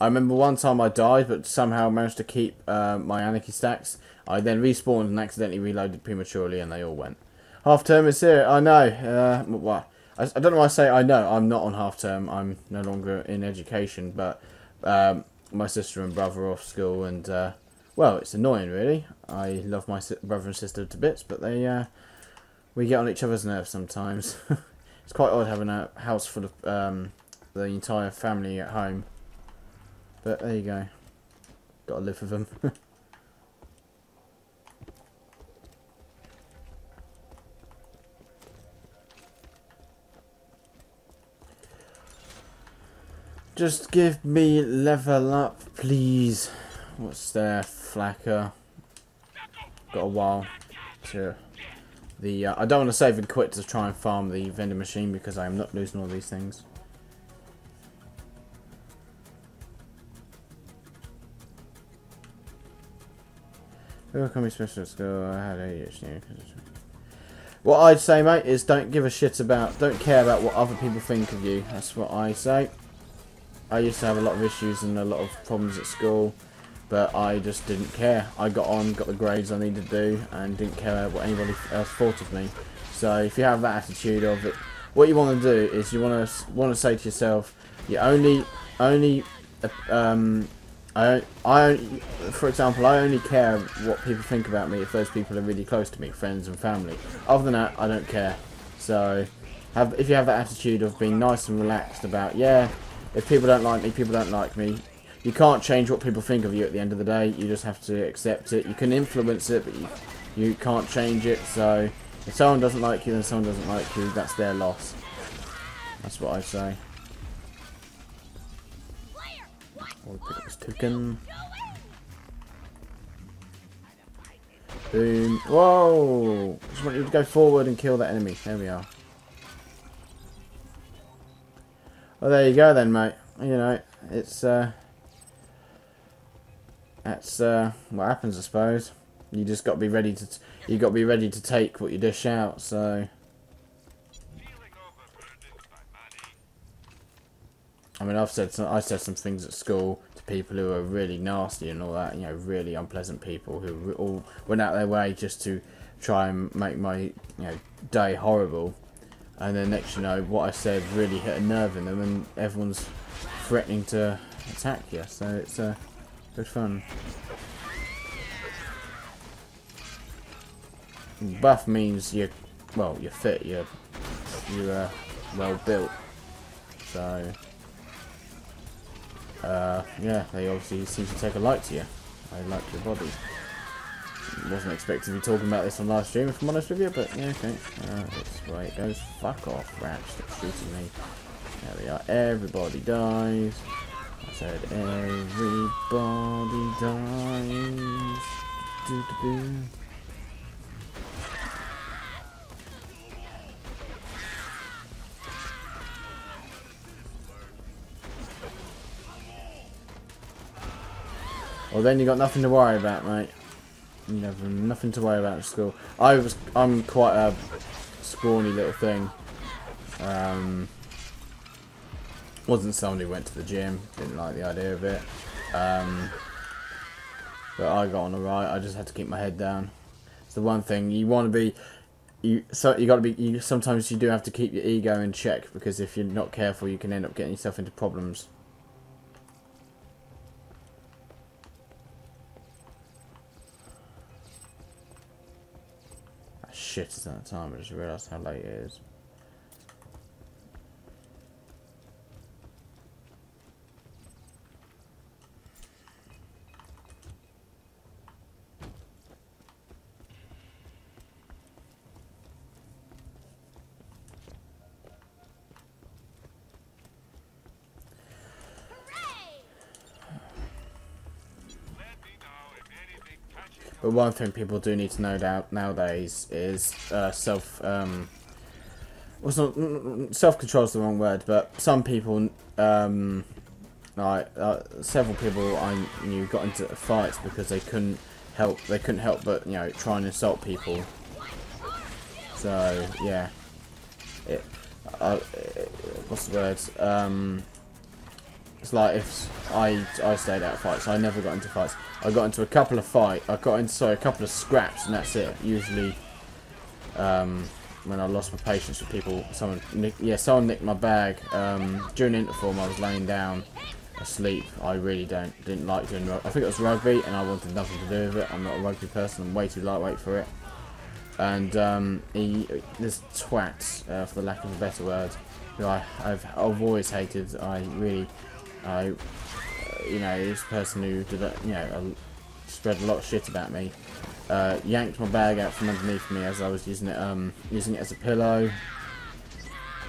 I remember one time I died, but somehow managed to keep my anarchy stacks. I then respawned and accidentally reloaded prematurely, and they all went. Half term is here. I know. Well, I don't know why I say I know. I'm not on half term. I'm no longer in education, but my sister and brother are off school, and well, it's annoying really. I love my brother and sister to bits, but we get on each other's nerves sometimes. It's quite odd having a house full of the entire family at home. But there you go. Gotta live with them. Just give me level up, please. What's there? Flacker. Got a while to the. I don't want to save and quit to try and farm the vending machine because I am not losing all these things. Who can be special at school? I had ADHD. What I'd say, mate, is don't give a shit about, don't care about what other people think of you. That's what I say. I used to have a lot of issues and a lot of problems at school, but I just didn't care. I got on, got the grades I needed to do, and didn't care what anybody else thought of me. So if you have that attitude of it, what you want to do is you want to say to yourself, you for example, I only care what people think about me if those people are really close to me, friends and family. Other than that, I don't care. So, if you have that attitude of being nice and relaxed about, yeah, if people don't like me, people don't like me. You can't change what people think of you at the end of the day. You just have to accept it. You can influence it, but you can't change it. So, if someone doesn't like you, then someone doesn't like you. That's their loss. That's what I say. I'll pick up this token. Boom. Whoa! I just want you to go forward and kill that enemy. There we are. Well, there you go then, mate. You know, it's that's what happens, I suppose. You just got to be ready to. You got to be ready to take what you dish out. So. I mean, I said some things at school to people who are really nasty and all that. You know, really unpleasant people who all went out their way just to try and make my day horrible. And then next, you know, what I said really hit a nerve in them, and everyone's threatening to attack you. So it's good fun. Buff means you're fit, you're well built. So. Yeah, they obviously seem to take a like to you. I like your body. Wasn't expecting to be talking about this on live stream, if I'm honest with you, but yeah, okay. That's the way it goes. Fuck off, rats that shooting me. There we are. Everybody dies. I said everybody dies. Do-do-do. Well, then you got nothing to worry about, mate. You have nothing to worry about at school. I'm quite a scrawny little thing. Wasn't someone who went to the gym. Didn't like the idea of it. But I got on alright. I just had to keep my head down. It's the one thing you want to be. Sometimes you do have to keep your ego in check, because if you're not careful, you can end up getting yourself into problems. Shit, it's that time. I just realised how late it is. But one thing people do need to know nowadays is self-control is the wrong word, but some people, several people I knew got into fights because they couldn't help but try and insult people. So yeah, what's the word? It's like if I stayed out of fights. I never got into fights. I got into a couple of a couple of scraps, and that's it. Usually, when I lost my patience with people, someone nicked my bag. During interform, I was laying down asleep. I really didn't like doing rugby. I think it was rugby, and I wanted nothing to do with it. I'm not a rugby person. I'm way too lightweight for it. And this twat, for the lack of a better word, who I've always hated. You know, this person who did that, you know, spread a lot of shit about me. Yanked my bag out from underneath me as I was using it as a pillow.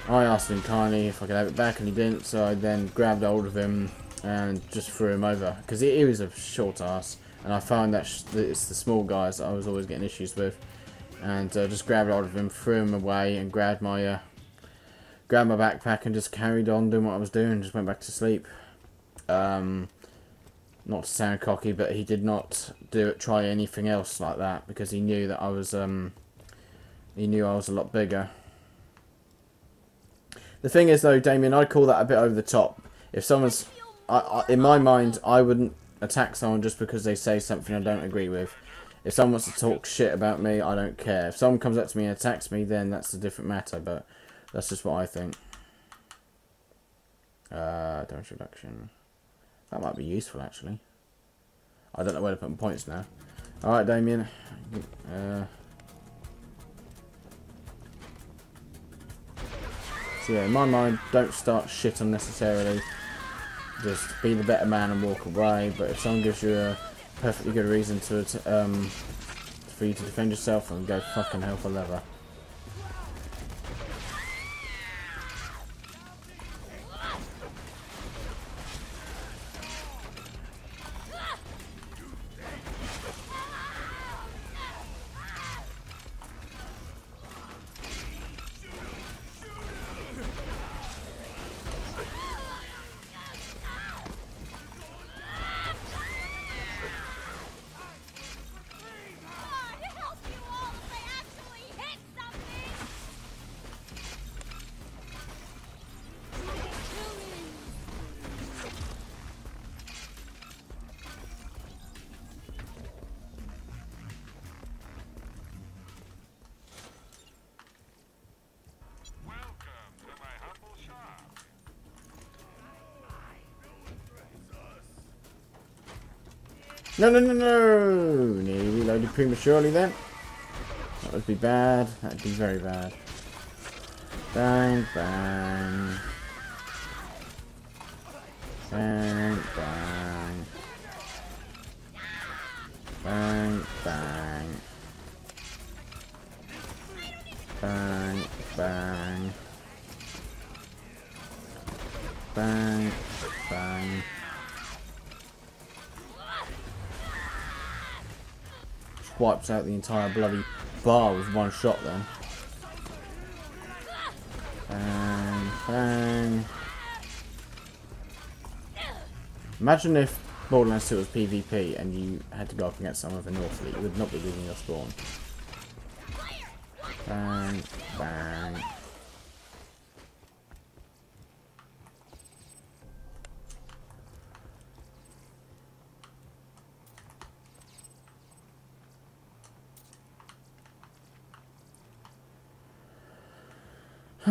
I asked him kindly if I could have it back, and he didn't. So I then grabbed hold of him and just threw him over because he was a short ass, and I found that it's the small guys that I was always getting issues with. And just grabbed hold of him, threw him away, and grabbed my backpack and just carried on doing what I was doing. Just went back to sleep. Not to sound cocky, but he did not try anything else like that because he knew that I was a lot bigger. The thing is, though, Damien, I'd call that a bit over the top. If someone's, in my mind, I wouldn't attack someone just because they say something I don't agree with. If someone wants to talk shit about me, I don't care. If someone comes up to me and attacks me, then that's a different matter. But that's just what I think. Damage reduction. That might be useful, actually. I don't know where to put my points now. Alright, Damien. So yeah, in my mind, don't start shit unnecessarily. Just be the better man and walk away. But if someone gives you a perfectly good reason to for you to defend yourself, and go fucking hell for leather. No, no, no, no! Nearly reloaded prematurely then. That would be bad. That would be very bad. Bang, bang. Bang, bang. Bang, bang. Bang, bang. Bang, bang. Wipes out the entire bloody bar with one shot then. Bang, bang. Imagine if Borderlands 2 was PvP and you had to go up against someone with an North Fleet. You would not be leaving your spawn. Bang, bang. I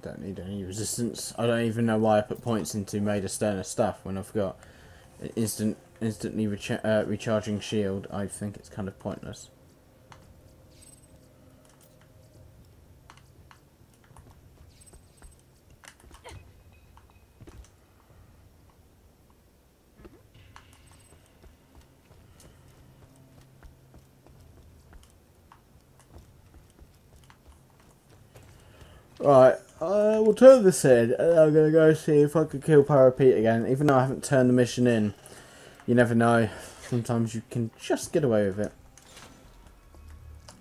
don't need any resistance. I don't even know why I put points into made of sterner stuff when I've got an instantly recharging shield. I think it's kind of pointless. Right, we'll turn this in, and I'm going to go see if I can kill Parapete again, even though I haven't turned the mission in. You never know, sometimes you can just get away with it.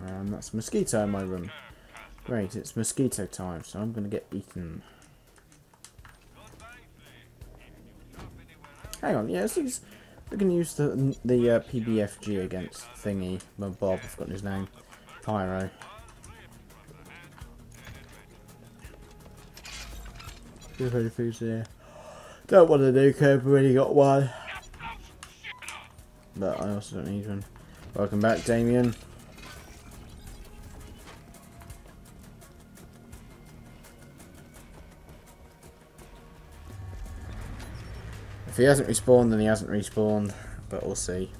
That's a mosquito in my room. Great, it's mosquito time, so I'm going to get eaten. hang on, yes, we can use the PBFG against thingy, Bob, I've forgotten his name, Pyro. If anything's there. Don't want a new code, I've already got one. But I also don't need one. Welcome back, Damien. If he hasn't respawned, then he hasn't respawned, but we'll see.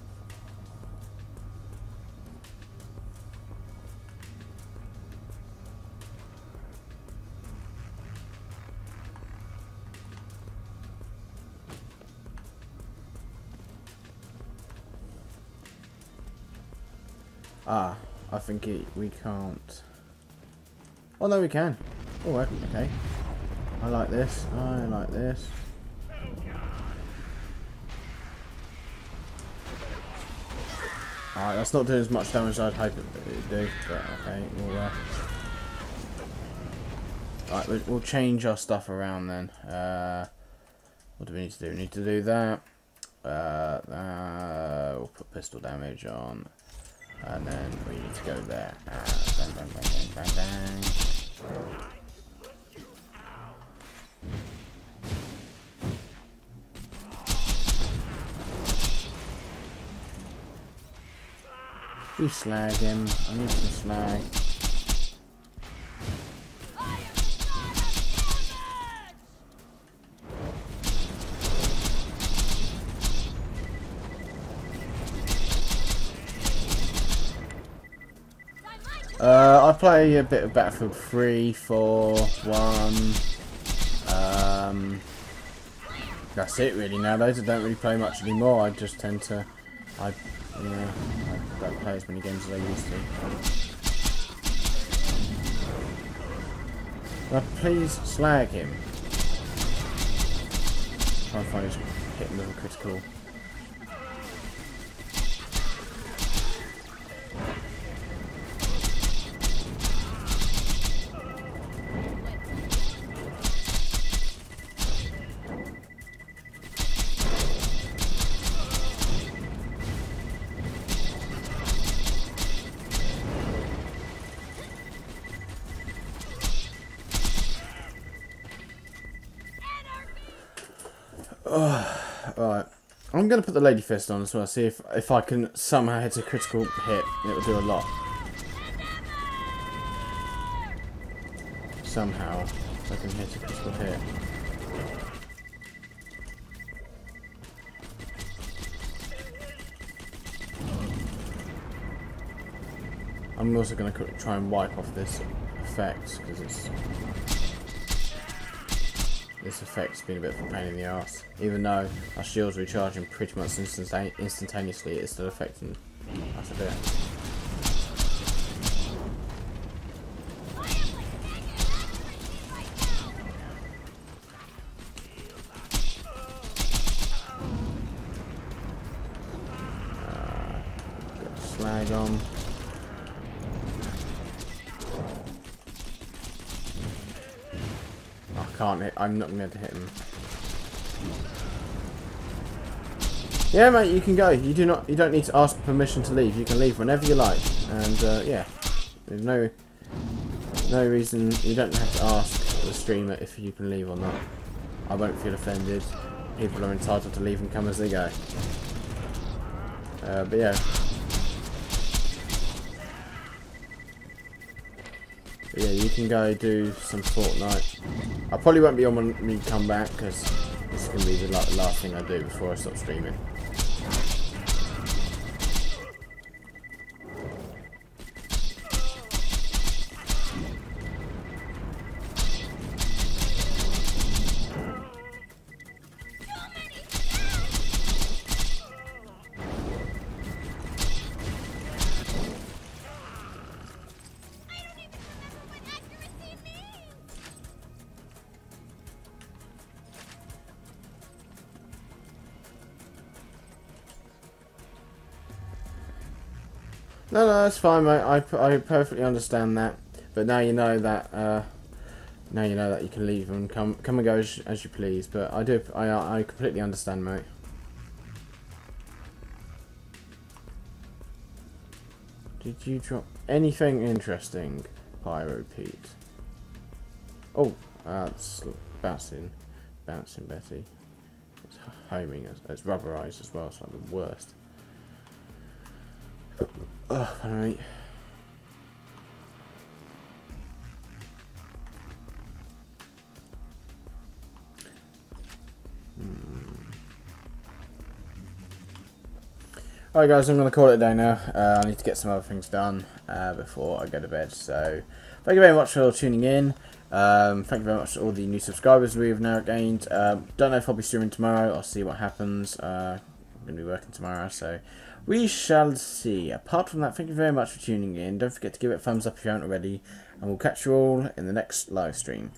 Ah, I think we can't. Oh no, we can. Oh, okay. I like this. I like this. Alright, that's not doing as much damage as I'd hope it would do, but okay, alright, we'll change our stuff around then. What do we need to do? We need to do that. We'll put pistol damage on. And then we need to go there. Bang, bang, bang, bang, bang, bang. We slag him. I need some slag. I play a bit of Battlefield 3, 4, 1. That's it really nowadays. I don't really play much anymore. I just tend to, I don't play as many games as I used to. Now please slag him. Try and find his hit him with a critical. Alright, I'm going to put the Lady Fist on as well, see if I can somehow hit a critical hit. It will do a lot. Somehow, if I can hit a critical hit. I'm also going to try and wipe off this effect, because this effect's been a bit of a pain in the arse. Even though our shield's recharging pretty much instantaneously, it's still affecting us a bit. Get the slag on. Can't hit. I'm not going to hit him. Yeah, mate, you can go. You don't need to ask permission to leave. You can leave whenever you like. And yeah, there's no reason. You don't have to ask the streamer if you can leave or not. I won't feel offended. People are entitled to leave and come as they go. But yeah. But yeah, you can go do some Fortnite. I probably won't be on when we come back, because this is going to be the last thing I do before I stop streaming. No, that's fine, mate. I perfectly understand that. But now you know that. Now you know that you can leave and come and go as you please. But I completely understand, mate. Did you drop anything interesting, Pyro Pete? Oh, that's bouncing Betty. It's homing, it's rubberized as well, it's like the worst. Oh, alright. Alright guys, I'm going to call it a day now. I need to get some other things done before I go to bed. So, thank you very much for tuning in. Thank you very much to all the new subscribers we've now gained. Don't know if I'll be streaming tomorrow. I'll see what happens. I'm going to be working tomorrow, so we shall see. Apart from that, thank you very much for tuning in. Don't forget to give it a thumbs up if you haven't already. And we'll catch you all in the next live stream.